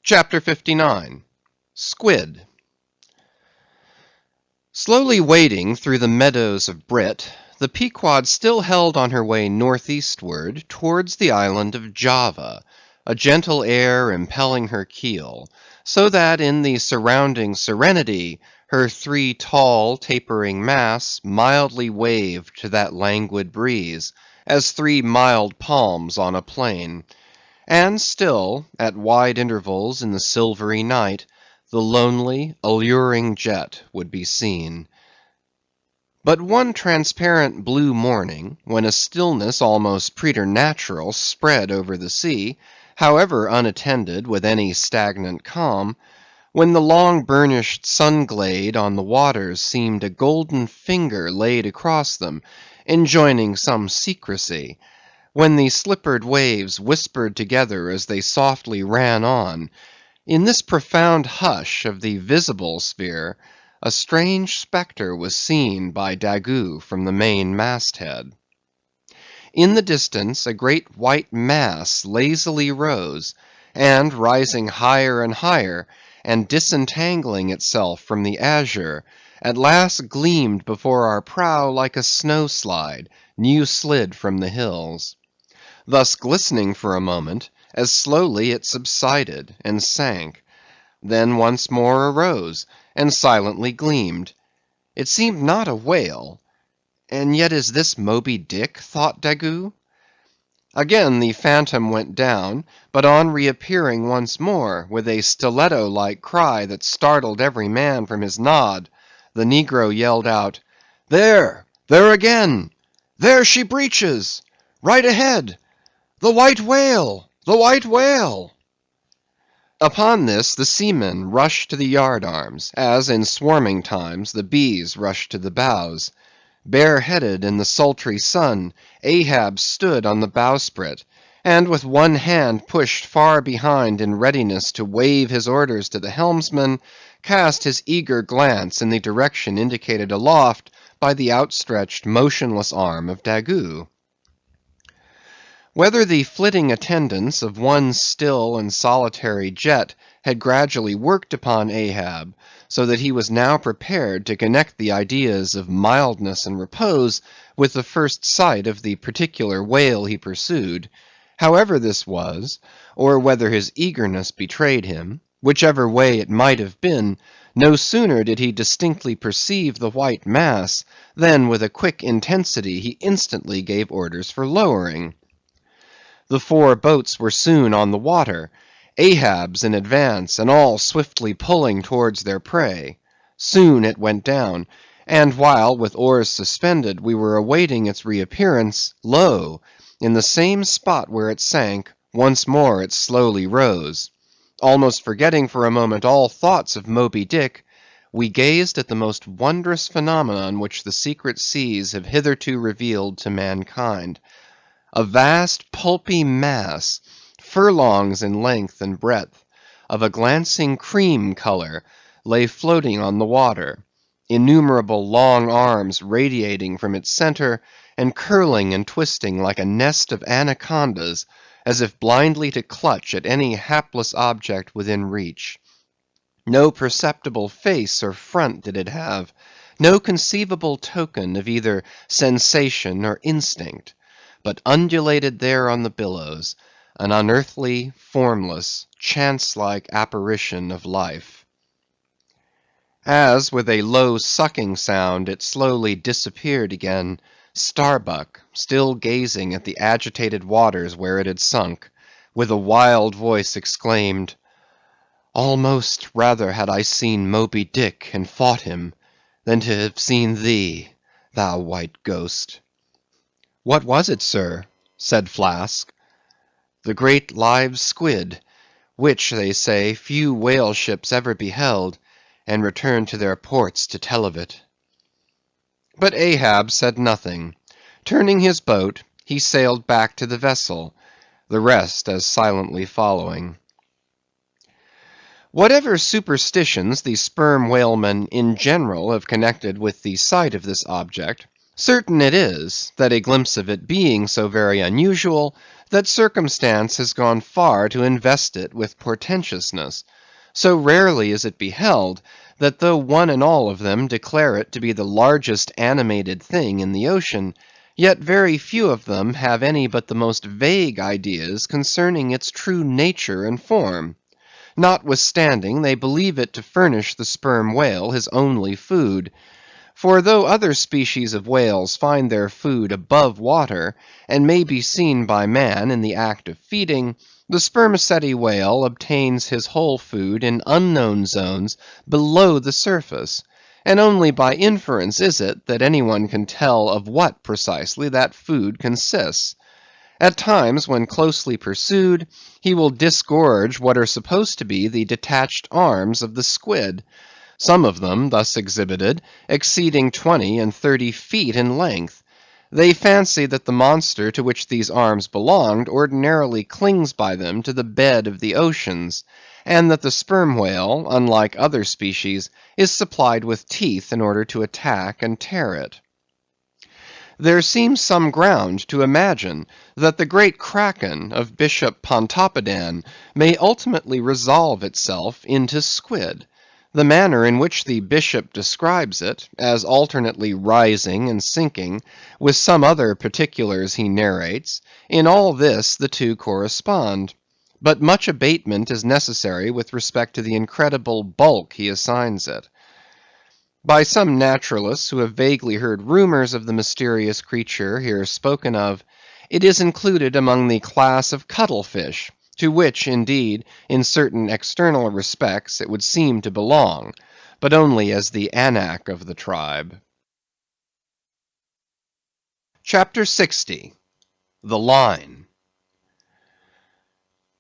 A: Chapter 59. Squid. Slowly wading through the meadows of Brit, the Pequod still held on her way northeastward towards the island of Java, a gentle air impelling her keel, so that in the surrounding serenity her three tall tapering masts mildly waved to that languid breeze, as three mild palms on a plain. And still, at wide intervals in the silvery night, the lonely, alluring jet would be seen. But one transparent blue morning, when a stillness almost preternatural spread over the sea, however unattended with any stagnant calm, when the long burnished sun-glade on the waters seemed a golden finger laid across them, enjoining some secrecy, when the slippered waves whispered together as they softly ran on, in this profound hush of the visible sphere, a strange spectre was seen by Daggoo from the main masthead. In the distance a great white mass lazily rose, and rising higher and higher, and disentangling itself from the azure, at last gleamed before our prow like a snow-slide, new slid from the hills. Thus glistening for a moment, as slowly it subsided and sank, then once more arose, and silently gleamed. It seemed not a whale. And yet is this Moby Dick, thought Daggoo? Again the phantom went down, but on reappearing once more, with a stiletto-like cry that startled every man from his nod, the negro yelled out, "There! There again! There she breaches! Right ahead! The white whale! The white whale!" Upon this the seamen rushed to the yard-arms, as in swarming times the bees rush to the bows. Bareheaded in the sultry sun, Ahab stood on the bowsprit, and with one hand pushed far behind in readiness to wave his orders to the helmsman, cast his eager glance in the direction indicated aloft by the outstretched motionless arm of Daggoo. Whether the flitting attendants of one still and solitary jet had gradually worked upon Ahab, so that he was now prepared to connect the ideas of mildness and repose with the first sight of the particular whale he pursued. However this was, or whether his eagerness betrayed him, whichever way it might have been, no sooner did he distinctly perceive the white mass, than with a quick intensity he instantly gave orders for lowering. The 4 boats were soon on the water, Ahab's in advance, and all swiftly pulling towards their prey. Soon it went down, and while with oars suspended we were awaiting its reappearance, lo! in the same spot where it sank, once more it slowly rose. Almost forgetting for a moment all thoughts of Moby Dick, we gazed at the most wondrous phenomenon which the secret seas have hitherto revealed to mankind. A vast pulpy mass, furlongs in length and breadth, of a glancing cream color, lay floating on the water, innumerable long arms radiating from its center, and curling and twisting like a nest of anacondas, as if blindly to clutch at any hapless object within reach. No perceptible face or front did it have, no conceivable token of either sensation or instinct, but undulated there on the billows, an unearthly, formless, chance-like apparition of life. As with a low sucking sound it slowly disappeared again, Starbuck, still gazing at the agitated waters where it had sunk, with a wild voice exclaimed, "Almost rather had I seen Moby Dick and fought him, than to have seen thee, thou white ghost." "What was it, sir?" said Flask. "The great live squid, which, they say, few whale ships ever beheld, and returned to their ports to tell of it." But Ahab said nothing. Turning his boat, he sailed back to the vessel, the rest as silently following. Whatever superstitions the sperm whalemen in general have connected with the sight of this object, certain it is, that a glimpse of it being so very unusual, that circumstance has gone far to invest it with portentousness. So rarely is it beheld, that though one and all of them declare it to be the largest animated thing in the ocean, yet very few of them have any but the most vague ideas concerning its true nature and form. Notwithstanding, they believe it to furnish the sperm whale his only food. For though other species of whales find their food above water, and may be seen by man in the act of feeding, the spermaceti whale obtains his whole food in unknown zones below the surface, and only by inference is it that anyone can tell of what precisely that food consists. At times, when closely pursued, he will disgorge what are supposed to be the detached arms of the squid, some of them, thus exhibited, exceeding 20 and 30 feet in length. They fancy that the monster to which these arms belonged ordinarily clings by them to the bed of the oceans, and that the sperm whale, unlike other species, is supplied with teeth in order to attack and tear it. There seems some ground to imagine that the great kraken of Bishop Pontoppidan may ultimately resolve itself into squid. The manner in which the bishop describes it, as alternately rising and sinking, with some other particulars he narrates, in all this the two correspond. But much abatement is necessary with respect to the incredible bulk he assigns it. By some naturalists who have vaguely heard rumors of the mysterious creature here spoken of, it is included among the class of cuttlefish, to which, indeed, in certain external respects it would seem to belong, but only as the anak of the tribe. Chapter 60. The Line.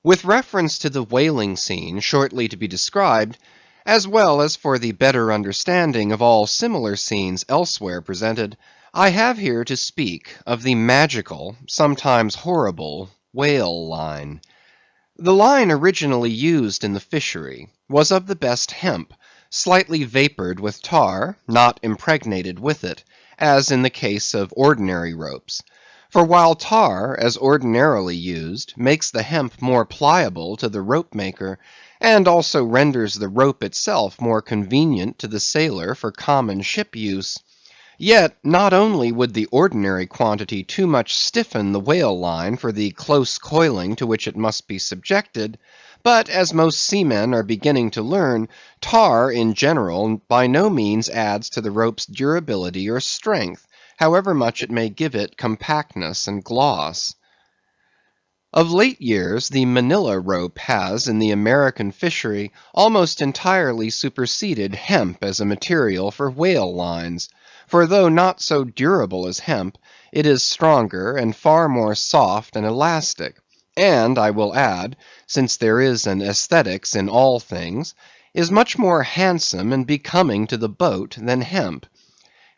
A: With reference to the whaling scene shortly to be described, as well as for the better understanding of all similar scenes elsewhere presented, I have here to speak of the magical, sometimes horrible, whale line. The line originally used in the fishery was of the best hemp, slightly vapored with tar, not impregnated with it, as in the case of ordinary ropes. For while tar, as ordinarily used, makes the hemp more pliable to the rope maker, and also renders the rope itself more convenient to the sailor for common ship use, yet not only would the ordinary quantity too much stiffen the whale line for the close coiling to which it must be subjected, but as most seamen are beginning to learn, tar in general by no means adds to the rope's durability or strength, however much it may give it compactness and gloss. Of late years, the Manila rope has, in the American fishery, almost entirely superseded hemp as a material for whale lines; for though not so durable as hemp, it is stronger and far more soft and elastic, and I will add, since there is an aesthetics in all things, is much more handsome and becoming to the boat than hemp.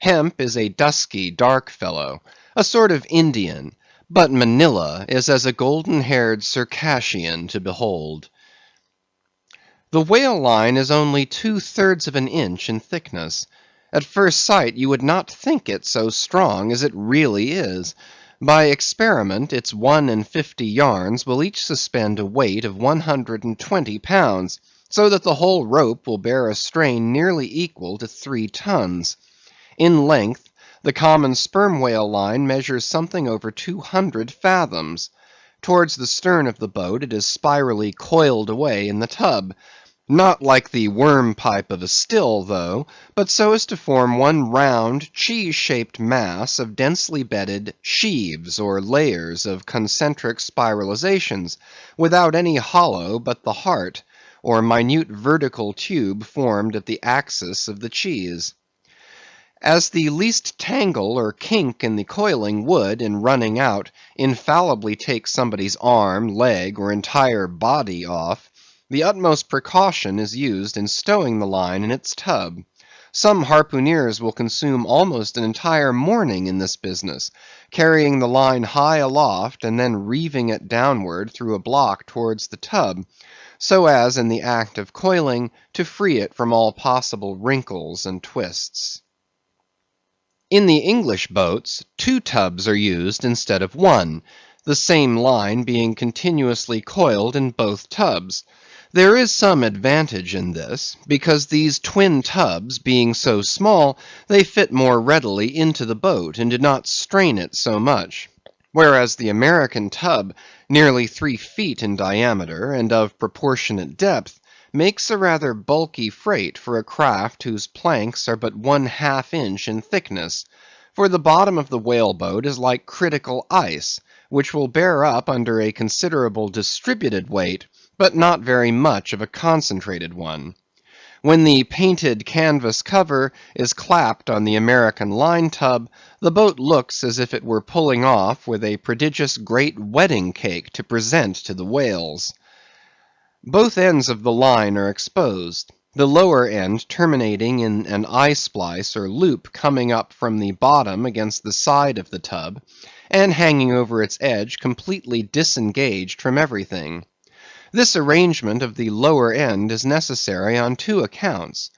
A: Hemp is a dusky, dark fellow, a sort of Indian, but Manila is as a golden-haired Circassian to behold. The whale line is only 2/3 of an inch in thickness. At first sight you would not think it so strong as it really is. By experiment, its 1 in 50 yarns will each suspend a weight of 120 pounds, so that the whole rope will bear a strain nearly equal to 3 tons. In length, the common sperm whale line measures something over 200 fathoms. Towards the stern of the boat it is spirally coiled away in the tub, not like the worm pipe of a still though, but so as to form one round cheese-shaped mass of densely bedded sheaves or layers of concentric spiralizations, without any hollow but the heart, or minute vertical tube formed at the axis of the cheese. As the least tangle or kink in the coiling would, in running out, infallibly take somebody's arm, leg, or entire body off, the utmost precaution is used in stowing the line in its tub. Some harpooneers will consume almost an entire morning in this business, carrying the line high aloft, and then reeving it downward through a block towards the tub, so as in the act of coiling to free it from all possible wrinkles and twists. In the English boats, 2 tubs are used instead of 1, the same line being continuously coiled in both tubs. There is some advantage in this, because these twin tubs being so small, they fit more readily into the boat, and do not strain it so much; whereas the American tub, nearly 3 feet in diameter, and of proportionate depth, makes a rather bulky freight for a craft whose planks are but 1/2 inch in thickness; for the bottom of the whale boat is like critical ice, which will bear up under a considerable distributed weight, but not very much of a concentrated one. When the painted canvas cover is clapped on the American line tub, the boat looks as if it were pulling off with a prodigious great wedding cake to present to the whales. Both ends of the line are exposed, the lower end terminating in an eye-splice or loop coming up from the bottom against the side of the tub, and hanging over its edge completely disengaged from everything. This arrangement of the lower end is necessary on 2 accounts.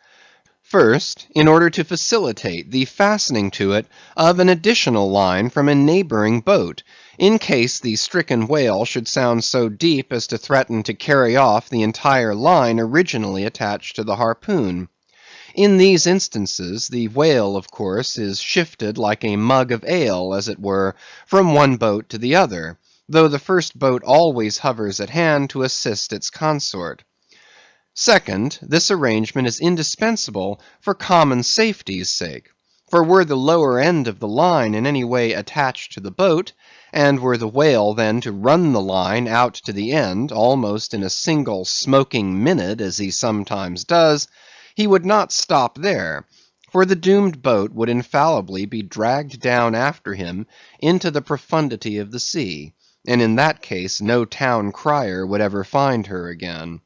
A: First, in order to facilitate the fastening to it of an additional line from a neighboring boat, in case the stricken whale should sound so deep as to threaten to carry off the entire line originally attached to the harpoon. In these instances, the whale, of course, is shifted like a mug of ale, as it were, from one boat to the other, though the first boat always hovers at hand to assist its consort. Second, this arrangement is indispensable for common safety's sake; for were the lower end of the line in any way attached to the boat, and were the whale then to run the line out to the end, almost in a single smoking minute as he sometimes does, he would not stop there, for the doomed boat would infallibly be dragged down after him into the profundity of the sea, and in that case no town crier would ever find her again.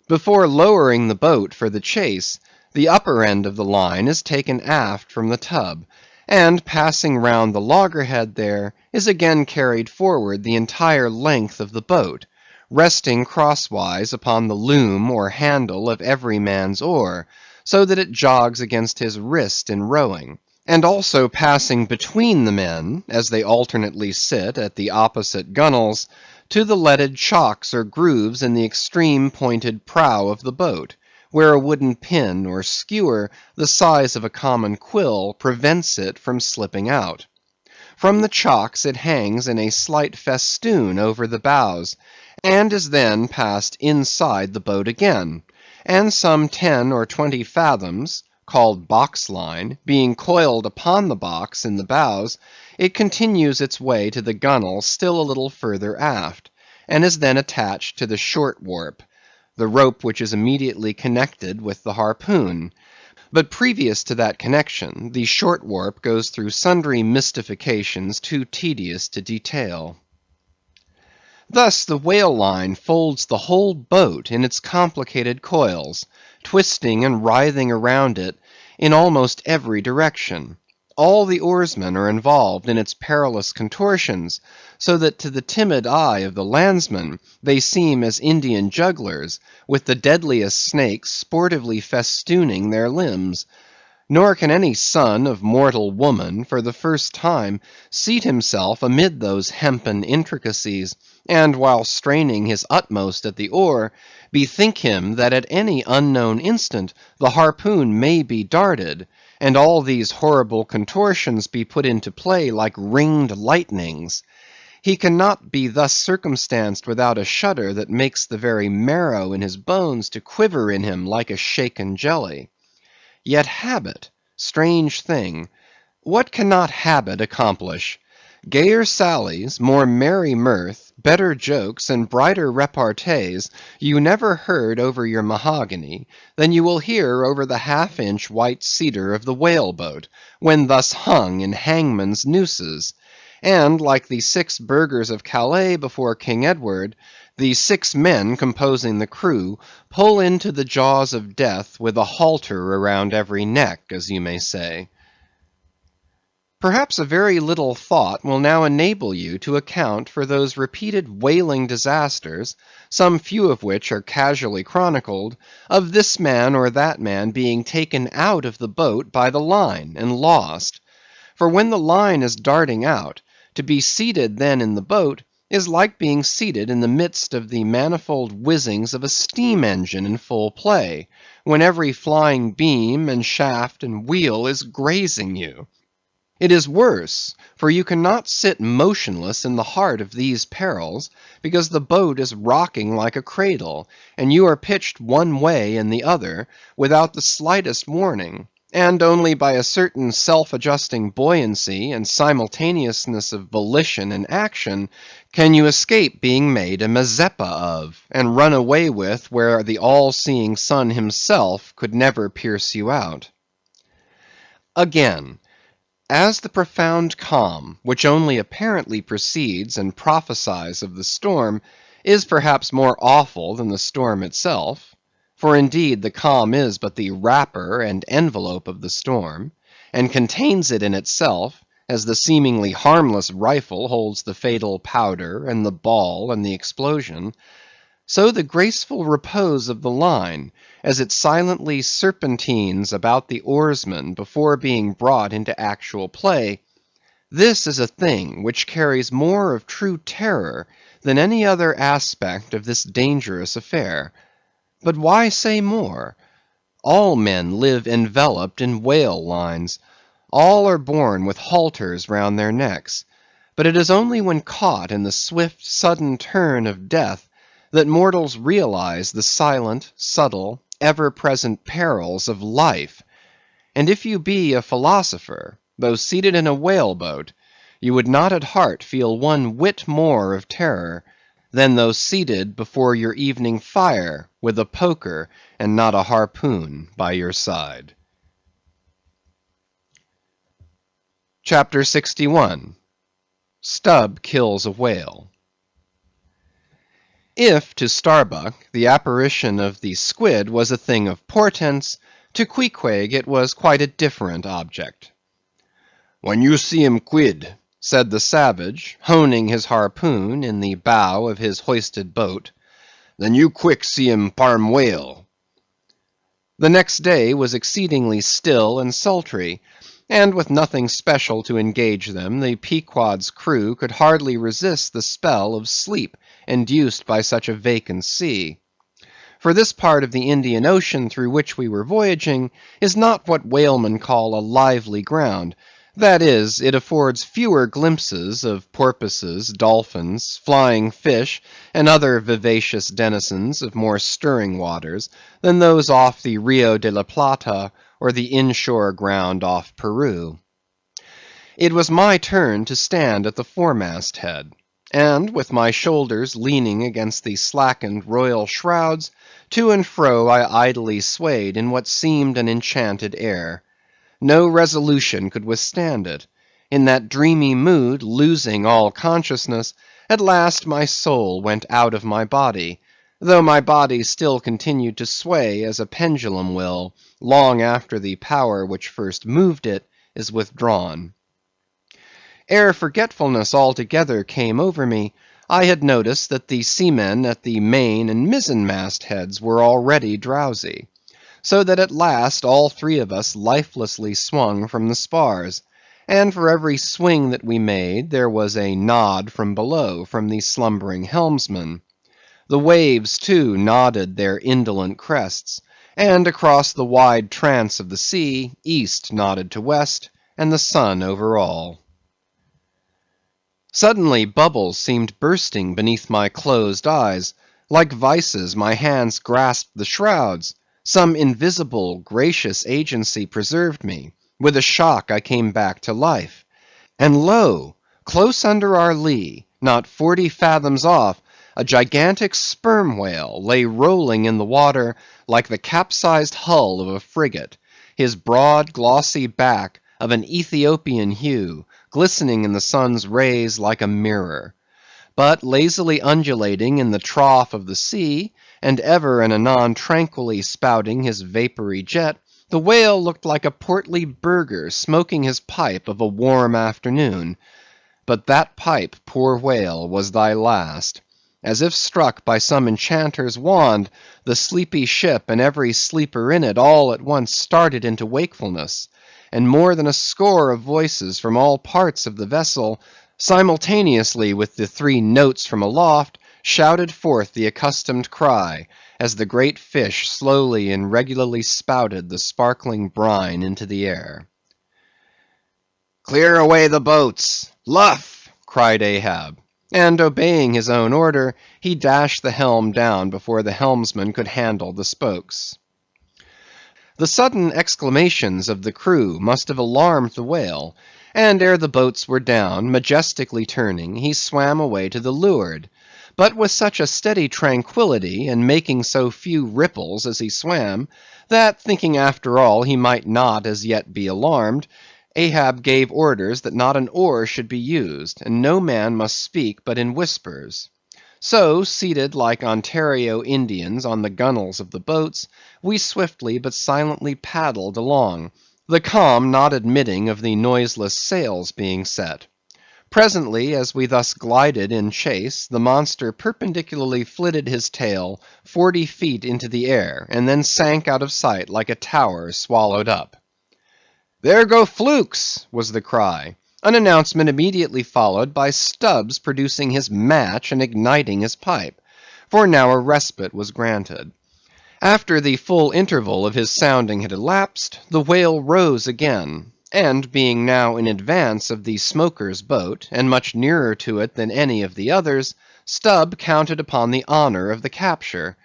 A: Before lowering the boat for the chase, the upper end of the line is taken aft from the tub, and passing round the loggerhead there, is again carried forward the entire length of the boat, resting crosswise upon the loom or handle of every man's oar, so that it jogs against his wrist in rowing, and also passing between the men, as they alternately sit at the opposite gunwales, to the leaded chocks or grooves in the extreme pointed prow of the boat, where a wooden pin or skewer the size of a common quill prevents it from slipping out. From the chocks it hangs in a slight festoon over the bows, and is then passed inside the boat again, and some 10 or 20 fathoms, called box line, being coiled upon the box in the bows, it continues its way to the gunwale still a little further aft, and is then attached to the short warp, the rope which is immediately connected with the harpoon. But previous to that connection, the short warp goes through sundry mystifications too tedious to detail. Thus the whale line folds the whole boat in its complicated coils, twisting and writhing around it in almost every direction. All the oarsmen are involved in its perilous contortions, so that to the timid eye of the landsman they seem as Indian jugglers, with the deadliest snakes sportively festooning their limbs. Nor can any son of mortal woman for the first time seat himself amid those hempen intricacies, and while straining his utmost at the oar, bethink him that at any unknown instant the harpoon may be darted, and all these horrible contortions be put into play like ringed lightnings. He cannot be thus circumstanced without a shudder that makes the very marrow in his bones to quiver in him like a shaken jelly. Yet habit, strange thing, what cannot habit accomplish? Gayer sallies, more merry mirth, better jokes, and brighter repartees you never heard over your mahogany, than you will hear over the half-inch white cedar of the whale boat, when thus hung in hangman's nooses. And like the 6 burghers of Calais before King Edward, the 6 men composing the crew pull into the jaws of death with a halter around every neck, as you may say. Perhaps a very little thought will now enable you to account for those repeated whaling disasters, some few of which are casually chronicled, of this man or that man being taken out of the boat by the line and lost. For when the line is darting out, to be seated then in the boat is like being seated in the midst of the manifold whizzings of a steam engine in full play, when every flying beam and shaft and wheel is grazing you. It is worse, for you cannot sit motionless in the heart of these perils, because the boat is rocking like a cradle, and you are pitched one way and the other, without the slightest warning, and only by a certain self-adjusting buoyancy and simultaneousness of volition and action can you escape being made a Mazeppa of, and run away with where the all-seeing sun himself could never pierce you out. Again, as the profound calm, which only apparently precedes and prophesies of the storm, is perhaps more awful than the storm itself, for indeed the calm is but the wrapper and envelope of the storm, and contains it in itself, as the seemingly harmless rifle holds the fatal powder and the ball and the explosion, so the graceful repose of the line, as it silently serpentines about the oarsman before being brought into actual play, this is a thing which carries more of true terror than any other aspect of this dangerous affair. But why say more? All men live enveloped in whale lines. All are born with halters round their necks. But it is only when caught in the swift, sudden turn of death that mortals realize the silent, subtle, ever-present perils of life. And if you be a philosopher, though seated in a whale-boat, you would not at heart feel one whit more of terror than though seated before your evening fire with a poker and not a harpoon by your side. Chapter 61. Stubb kills a whale. If to Starbuck the apparition of the squid was a thing of portents, to Queequeg it was quite a different object. "When you see him quid," said the savage, honing his harpoon in the bow of his hoisted boat, "then you quick see him parm whale." The next day was exceedingly still and sultry, and with nothing special to engage them, the Pequod's crew could hardly resist the spell of sleep induced by such a vacant sea. For this part of the Indian Ocean through which we were voyaging is not what whalemen call a lively ground; that is, it affords fewer glimpses of porpoises, dolphins, flying fish, and other vivacious denizens of more stirring waters, than those off the Rio de la Plata, or the inshore ground off Peru. It was my turn to stand at the foremast head, and with my shoulders leaning against the slackened royal shrouds, to and fro I idly swayed in what seemed an enchanted air. No resolution could withstand it. In that dreamy mood, losing all consciousness, at last my soul went out of my body, though my body still continued to sway as a pendulum will, long after the power which first moved it is withdrawn. Ere forgetfulness altogether came over me, I had noticed that the seamen at the main and mizzen mast heads were already drowsy; so that at last all three of us lifelessly swung from the spars; and for every swing that we made, there was a nod from below from the slumbering helmsman. The waves, too, nodded their indolent crests; and across the wide trance of the sea, east nodded to west, and the sun over all. Suddenly bubbles seemed bursting beneath my closed eyes; like vices my hands grasped the shrouds; some invisible, gracious agency preserved me; with a shock I came back to life; and lo! close under our lee, not 40 fathoms off, a gigantic sperm whale lay rolling in the water like the capsized hull of a frigate, his broad glossy back, of an Ethiopian hue, glistening in the sun's rays like a mirror. But lazily undulating in the trough of the sea, and ever and anon tranquilly spouting his vapory jet, the whale looked like a portly burgher smoking his pipe of a warm afternoon. But that pipe, poor whale, was thy last. As if struck by some enchanter's wand, the sleepy ship and every sleeper in it all at once started into wakefulness; and more than a score of voices from all parts of the vessel, simultaneously with the 3 notes from aloft, shouted forth the accustomed cry, as the great fish slowly and regularly spouted the sparkling brine into the air. "Clear away the boats! Luff!" cried Ahab; and obeying his own order, he dashed the helm down before the helmsman could handle the spokes. The sudden exclamations of the crew must have alarmed the whale, and ere the boats were down, majestically turning, he swam away to the leeward; but with such a steady tranquillity, and making so few ripples as he swam, that thinking after all he might not as yet be alarmed, Ahab gave orders that not an oar should be used, and no man must speak but in whispers. So, seated like Ontario Indians on the gunwales of the boats, we swiftly but silently paddled along, the calm not admitting of the noiseless sails being set. Presently, as we thus glided in chase, the monster perpendicularly flitted his tail 40 feet into the air, and then sank out of sight like a tower swallowed up. "There go flukes!" was the cry; an announcement immediately followed by Stubb's producing his match and igniting his pipe; for now a respite was granted. After the full interval of his sounding had elapsed, the whale rose again; and being now in advance of the smoker's boat, and much nearer to it than any of the others, Stubb counted upon the honor of the capture.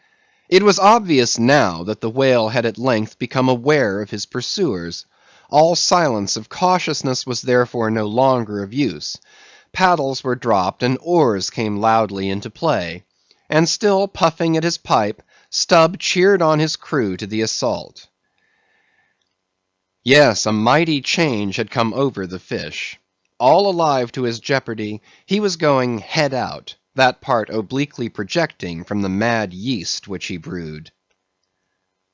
A: It was obvious now that the whale had at length become aware of his pursuers. All silence of cautiousness was therefore no longer of use; paddles were dropped, and oars came loudly into play; and still puffing at his pipe, Stubb cheered on his crew to the assault. Yes, a mighty change had come over the fish. All alive to his jeopardy, he was going head out, that part obliquely projecting from the mad yeast which he brewed.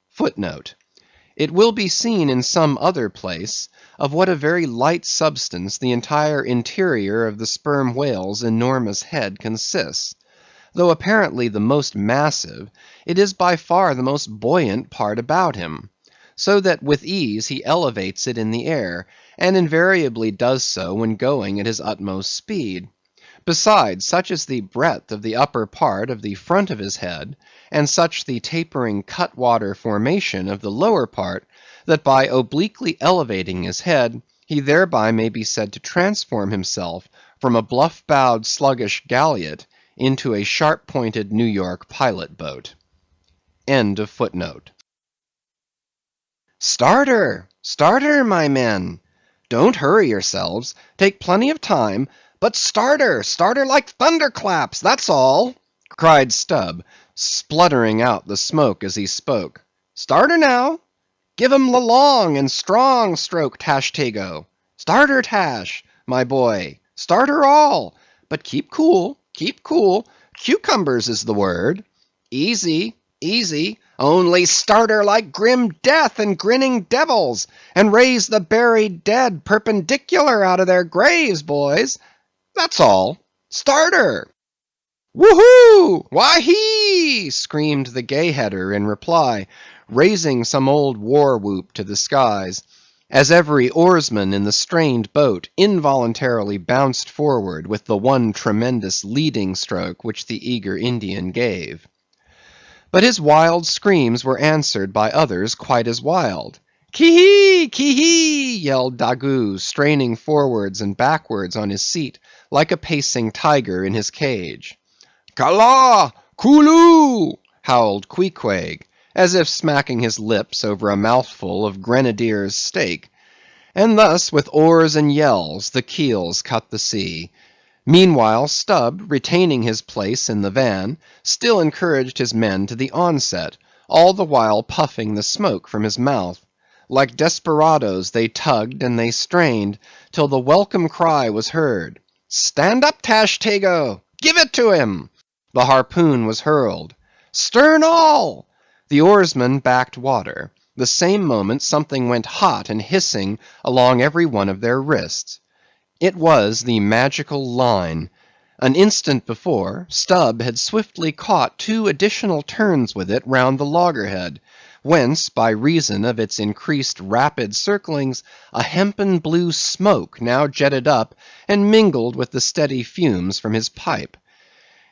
A: Footnote: It will be seen in some other place of what a very light substance the entire interior of the sperm whale's enormous head consists. Though apparently the most massive, it is by far the most buoyant part about him. so that with ease he elevates it in the air, and invariably does so when going at his utmost speed. Besides, such is the breadth of the upper part of the front of his head, and such the tapering cutwater formation of the lower part, that by obliquely elevating his head, he thereby may be said to transform himself from a bluff-bowed sluggish galliot into a sharp-pointed New York pilot boat. End of footnote. Starter! Starter, my men! Don't hurry yourselves. Take plenty of time. But starter! Starter like thunderclaps, that's all! Cried Stubb, spluttering out the smoke as he spoke. Starter now! Give 'em the long and strong stroke, Tashtego. Starter, Tash, my boy. Starter all. But keep cool, keep cool. Cucumbers is the word. Easy, easy. Only starter like grim death and grinning devils, and raise the buried dead perpendicular out of their graves, boys. That's all. Starter! Woo-hoo! Why-hee! Screamed the gay-header in reply, raising some old war-whoop to the skies, as every oarsman in the strained boat involuntarily bounced forward with the one tremendous leading stroke which the eager Indian gave. But his wild screams were answered by others quite as wild. Ki-hee! Ki-hee! Yelled Daggoo, straining forwards and backwards on his seat, like a pacing tiger in his cage. Kala! Kulu! Howled Queequeg, as if smacking his lips over a mouthful of grenadier's steak. And thus, with oars and yells, the keels cut the sea. Meanwhile, Stubb, retaining his place in the van, still encouraged his men to the onset, all the while puffing the smoke from his mouth. Like desperadoes, they tugged and they strained, till the welcome cry was heard. Stand up, Tashtego! Give it to him! The harpoon was hurled. Stern all! The oarsmen backed water. The same moment something went hot and hissing along every one of their wrists. It was the magical line. An instant before, Stubb had swiftly caught 2 additional turns with it round the loggerhead, whence, by reason of its increased rapid circlings, a hempen blue smoke now jetted up and mingled with the steady fumes from his pipe.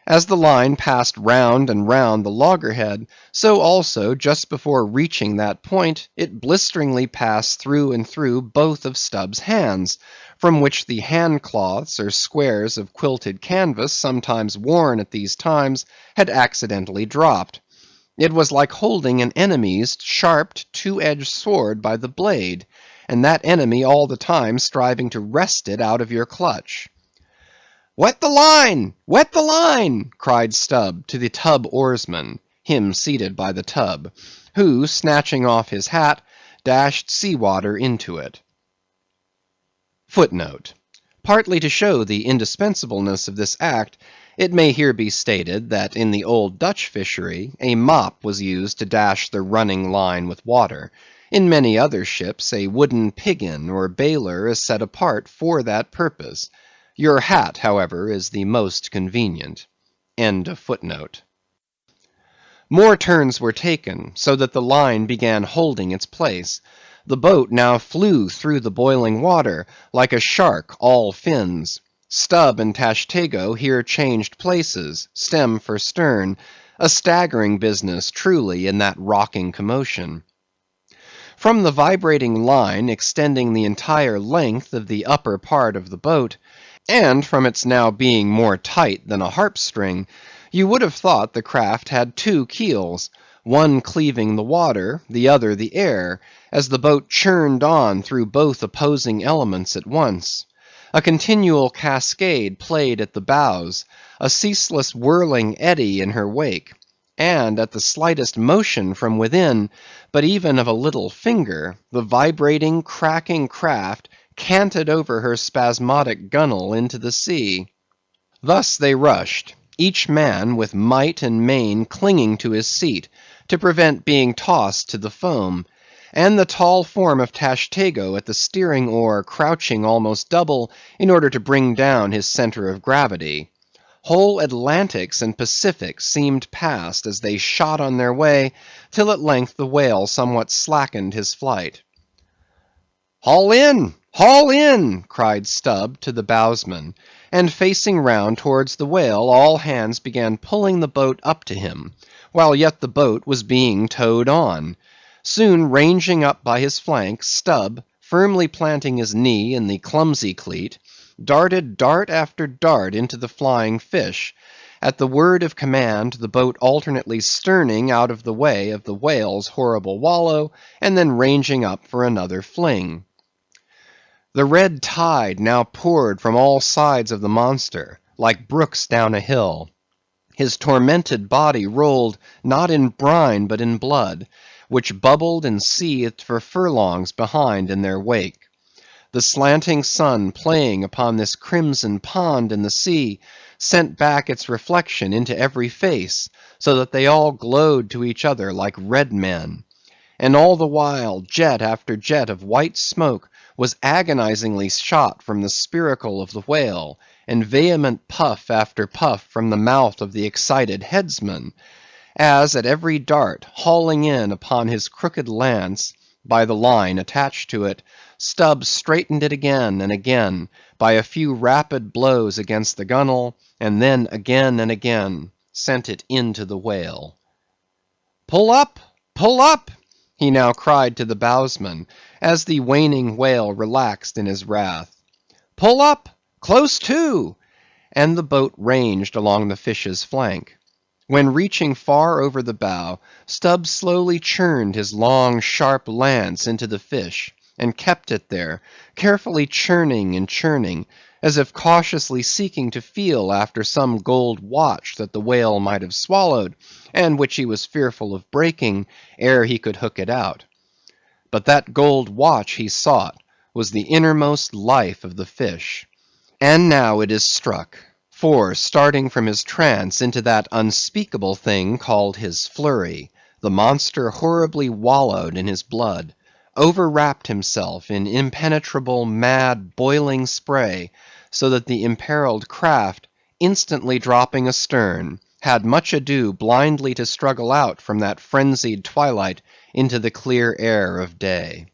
A: As the line passed round and round the loggerhead, so also, just before reaching that point, it blisteringly passed through and through both of Stubb's hands, from which the hand-cloths or squares of quilted canvas sometimes worn at these times had accidentally dropped. It was like holding an enemy's sharped, 2-edged sword by the blade, and that enemy all the time striving to wrest it out of your clutch. Wet the line! Wet the line! Cried Stubb to the tub oarsman, him seated by the tub, who, snatching off his hat, dashed sea-water into it. Footnote. Partly to show the indispensableness of this act, it may here be stated that in the old Dutch fishery, a mop was used to dash the running line with water. In many other ships, a wooden piggin or baler is set apart for that purpose. Your hat, however, is the most convenient. End of footnote. More turns were taken, so that the line began holding its place. The boat now flew through the boiling water, like a shark all fins. Stubb and Tashtego here changed places, stem for stern, a staggering business truly in that rocking commotion. From the vibrating line extending the entire length of the upper part of the boat, and from its now being more tight than a harp-string, you would have thought the craft had 2 keels, one cleaving the water, the other the air, as the boat churned on through both opposing elements at once. A continual cascade played at the bows, a ceaseless whirling eddy in her wake, and at the slightest motion from within, but even of a little finger, the vibrating, cracking craft canted over her spasmodic gunwale into the sea. Thus they rushed, each man with might and main clinging to his seat, to prevent being tossed to the foam, and the tall form of Tashtego at the steering oar crouching almost double in order to bring down his centre of gravity. Whole Atlantics and Pacifics seemed past as they shot on their way, till at length the whale somewhat slackened his flight. "Haul in! Haul in!" cried Stubb to the bowsman, and facing round towards the whale, all hands began pulling the boat up to him, while yet the boat was being towed on. Soon ranging up by his flank, Stubb, firmly planting his knee in the clumsy cleat, darted dart after dart into the flying fish, at the word of command the boat alternately sterning out of the way of the whale's horrible wallow, and then ranging up for another fling. The red tide now poured from all sides of the monster, like brooks down a hill. His tormented body rolled, not in brine, but in blood, which bubbled and seethed for furlongs behind in their wake. The slanting sun playing upon this crimson pond in the sea, sent back its reflection into every face, so that they all glowed to each other like red men. And all the while, jet after jet of white smoke was agonizingly shot from the spiracle of the whale, and vehement puff after puff from the mouth of the excited headsman, as at every dart, hauling in upon his crooked lance, by the line attached to it, Stubb straightened it again and again, by a few rapid blows against the gunwale, and then again and again sent it into the whale. "Pull up! Pull up!" he now cried to the bowsman, as the waning whale relaxed in his wrath. "Pull up! Close to!" and the boat ranged along the fish's flank. When reaching far over the bow, Stubb slowly churned his long sharp lance into the fish, and kept it there, carefully churning and churning, as if cautiously seeking to feel after some gold watch that the whale might have swallowed, and which he was fearful of breaking ere he could hook it out. But that gold watch he sought was the innermost life of the fish. And now it is struck, for starting from his trance into that unspeakable thing called his flurry, the monster horribly wallowed in his blood, overwrapped himself in impenetrable, mad, boiling spray, so that the imperiled craft, instantly dropping astern, had much ado blindly to struggle out from that frenzied twilight into the clear air of day.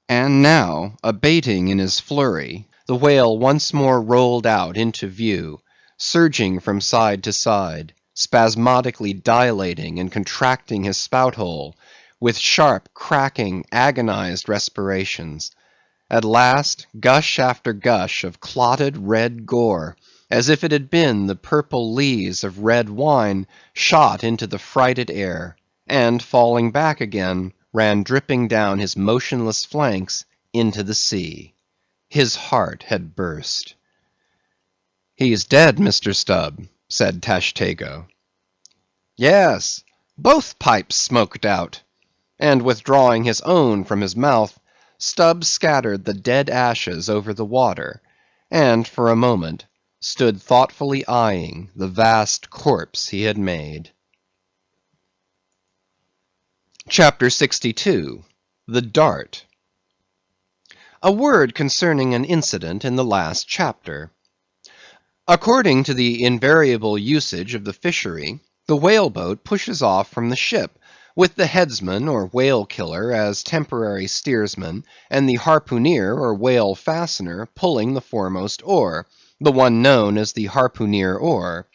A: And now, abating in his flurry, the whale once more rolled out into view, surging from side to side, spasmodically dilating and contracting his spout hole, with sharp, cracking, agonized respirations. At last, gush after gush of clotted red gore, as if it had been the purple lees of red wine, shot into the frighted air, and falling back again, ran dripping down his motionless flanks into the sea. His heart had burst. "He's dead, Mr. Stubb," said Tashtego. "Yes, both pipes smoked out." And withdrawing his own from his mouth, Stubb scattered the dead ashes over the water, and for a moment stood thoughtfully eyeing the vast corpse he had made. Chapter 62. The Dart. A word concerning an incident in the last chapter. According to the invariable usage of the fishery, the whale boat pushes off from the ship, with the headsman or whale killer as temporary steersman, and the harpooneer or whale fastener pulling the foremost oar, the one known as the harpooneer oar.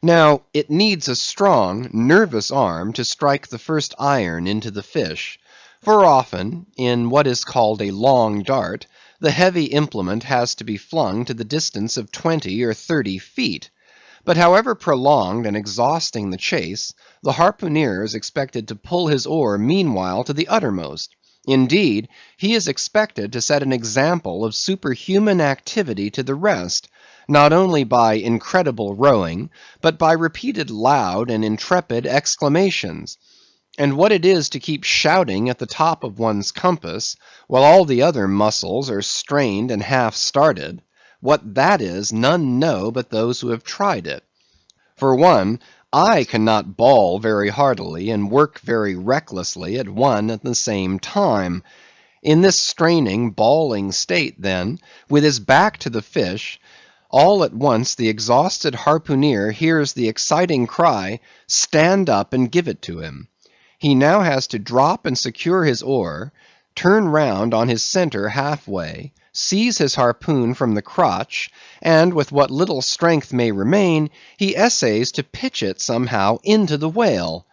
A: Now, it needs a strong, nervous arm to strike the first iron into the fish, for often, in what is called a long dart, the heavy implement has to be flung to the distance of 20 or 30 feet. But however prolonged and exhausting the chase, the harpooneer is expected to pull his oar meanwhile to the uttermost. Indeed, he is expected to set an example of superhuman activity to the rest, not only by incredible rowing, but by repeated loud and intrepid exclamations. And what it is to keep shouting at the top of one's compass, while all the other muscles are strained and half started, what that is, none know but those who have tried it. For one, I cannot bawl very heartily and work very recklessly at one and the same time. In this straining, bawling state, then, with his back to the fish, All at once the exhausted harpooneer hears the exciting cry, "Stand up and give it to him." He now has to drop and secure his oar, turn round on his centre half-way, seize his harpoon from the crotch, and with what little strength may remain, he essays to pitch it somehow into the whale.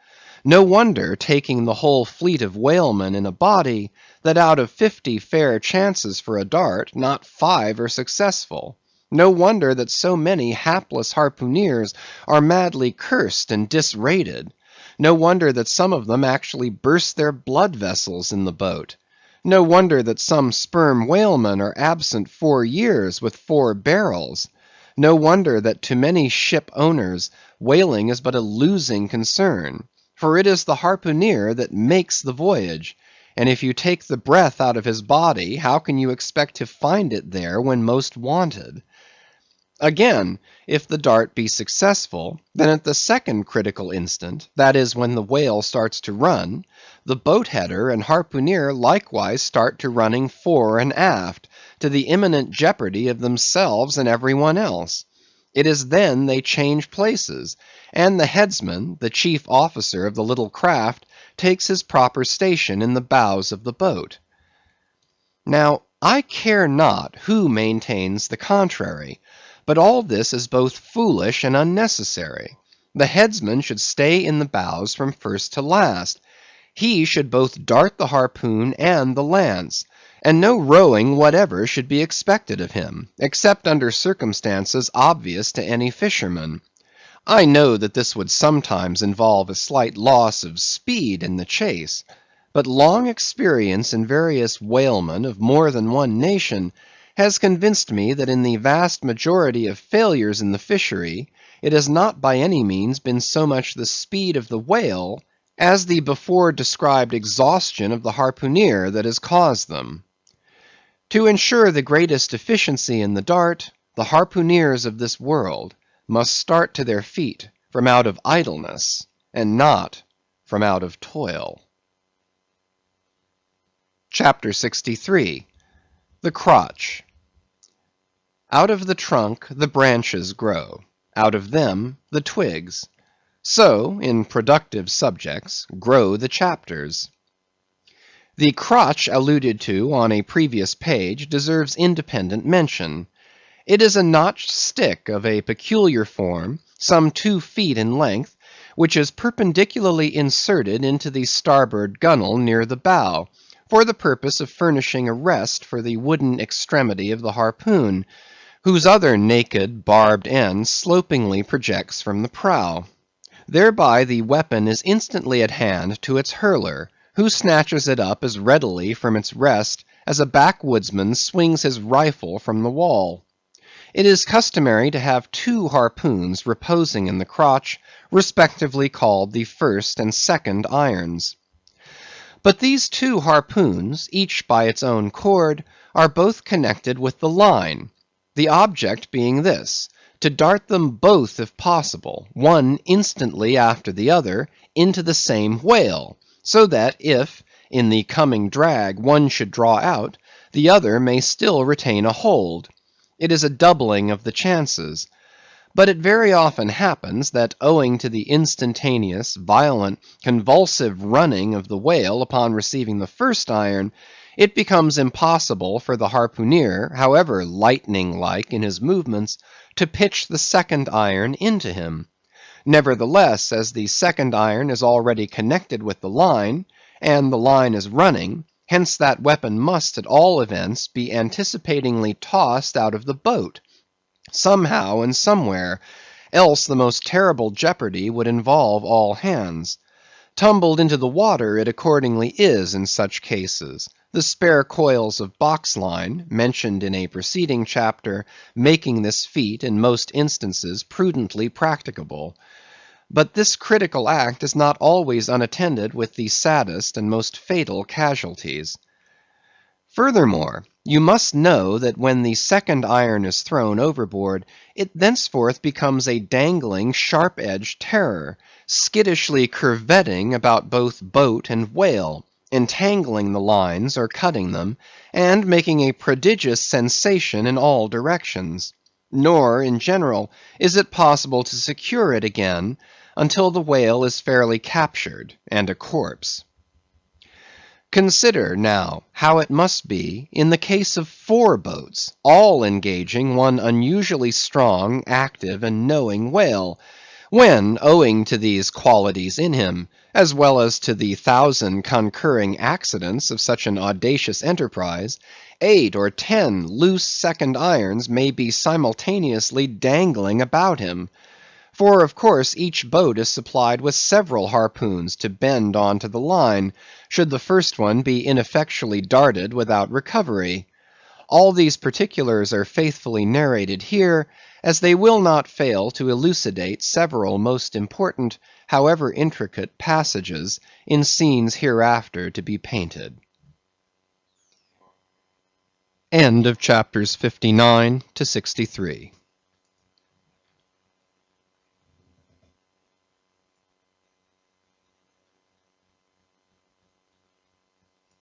A: No wonder, taking the whole fleet of whalemen in a body, that out of 50 fair chances for a dart, not 5 are successful. No wonder that so many hapless harpooneers are madly cursed and disrated. No wonder that some of them actually burst their blood vessels in the boat. No wonder that some sperm whalemen are absent 4 years with 4 barrels. No wonder that to many ship owners whaling is but a losing concern. For it is the harpooneer that makes the voyage, and if you take the breath out of his body, how can you expect to find it there when most wanted? Again, if the dart be successful, then at the second critical instant, that is, when the whale starts to run, the boat header and harpooneer likewise start to running fore and aft, to the imminent jeopardy of themselves and every one else. It is then they change places, and the headsman, the chief officer of the little craft, takes his proper station in the bows of the boat. Now, I care not who maintains the contrary, but all this is both foolish and unnecessary. The headsman should stay in the bows from first to last. He should both dart the harpoon and the lance, and no rowing whatever should be expected of him, except under circumstances obvious to any fisherman. I know that this would sometimes involve a slight loss of speed in the chase, but long experience in various whalemen of more than one nation has convinced me that in the vast majority of failures in the fishery, it has not by any means been so much the speed of the whale as the before described exhaustion of the harpooneer that has caused them. To ensure the greatest efficiency in the dart, the harpooneers of this world must start to their feet from out of idleness, and not from out of toil. Chapter 63. The Crotch. Out of the trunk the branches grow, out of them the twigs. So, in productive subjects, grow the chapters. The crotch alluded to on a previous page deserves independent mention. It is a notched stick of a peculiar form, some 2 feet in length, which is perpendicularly inserted into the starboard gunwale near the bow, for the purpose of furnishing a rest for the wooden extremity of the harpoon, whose other naked, barbed end slopingly projects from the prow. Thereby the weapon is instantly at hand to its hurler, who snatches it up as readily from its rest as a backwoodsman swings his rifle from the wall. It is customary to have 2 harpoons reposing in the crotch, respectively called the first and second irons. But these 2 harpoons, each by its own cord, are both connected with the line, the object being this: to dart them both if possible, one instantly after the other, into the same whale, so that if, in the coming drag, one should draw out, the other may still retain a hold. It is a doubling of the chances. But it very often happens that owing to the instantaneous, violent, convulsive running of the whale upon receiving the first iron, it becomes impossible for the harpooneer, however lightning-like in his movements, to pitch the second iron into him. Nevertheless, as the second iron is already connected with the line, and the line is running, hence that weapon must at all events be anticipatingly tossed out of the boat, somehow and somewhere, else the most terrible jeopardy would involve all hands. Tumbled into the water it accordingly is in such cases, the spare coils of box-line, mentioned in a preceding chapter, making this feat in most instances prudently practicable. But this critical act is not always unattended with the saddest and most fatal casualties. Furthermore, you must know that when the second iron is thrown overboard, it thenceforth becomes a dangling, sharp-edged terror, skittishly curvetting about both boat and whale, entangling the lines or cutting them, and making a prodigious sensation in all directions. Nor, in general, is it possible to secure it again until the whale is fairly captured and a corpse. Consider, now, how it must be in the case of 4 boats, all engaging one unusually strong, active, and knowing whale, when, owing to these qualities in him, as well as to the 1,000 concurring accidents of such an audacious enterprise, 8 or 10 loose second irons may be simultaneously dangling about him. For, of course, each boat is supplied with several harpoons to bend on to the line, should the first one be ineffectually darted without recovery. All these particulars are faithfully narrated here, as they will not fail to elucidate several most important, however intricate, passages in scenes hereafter to be painted. End of chapters 59 to 63.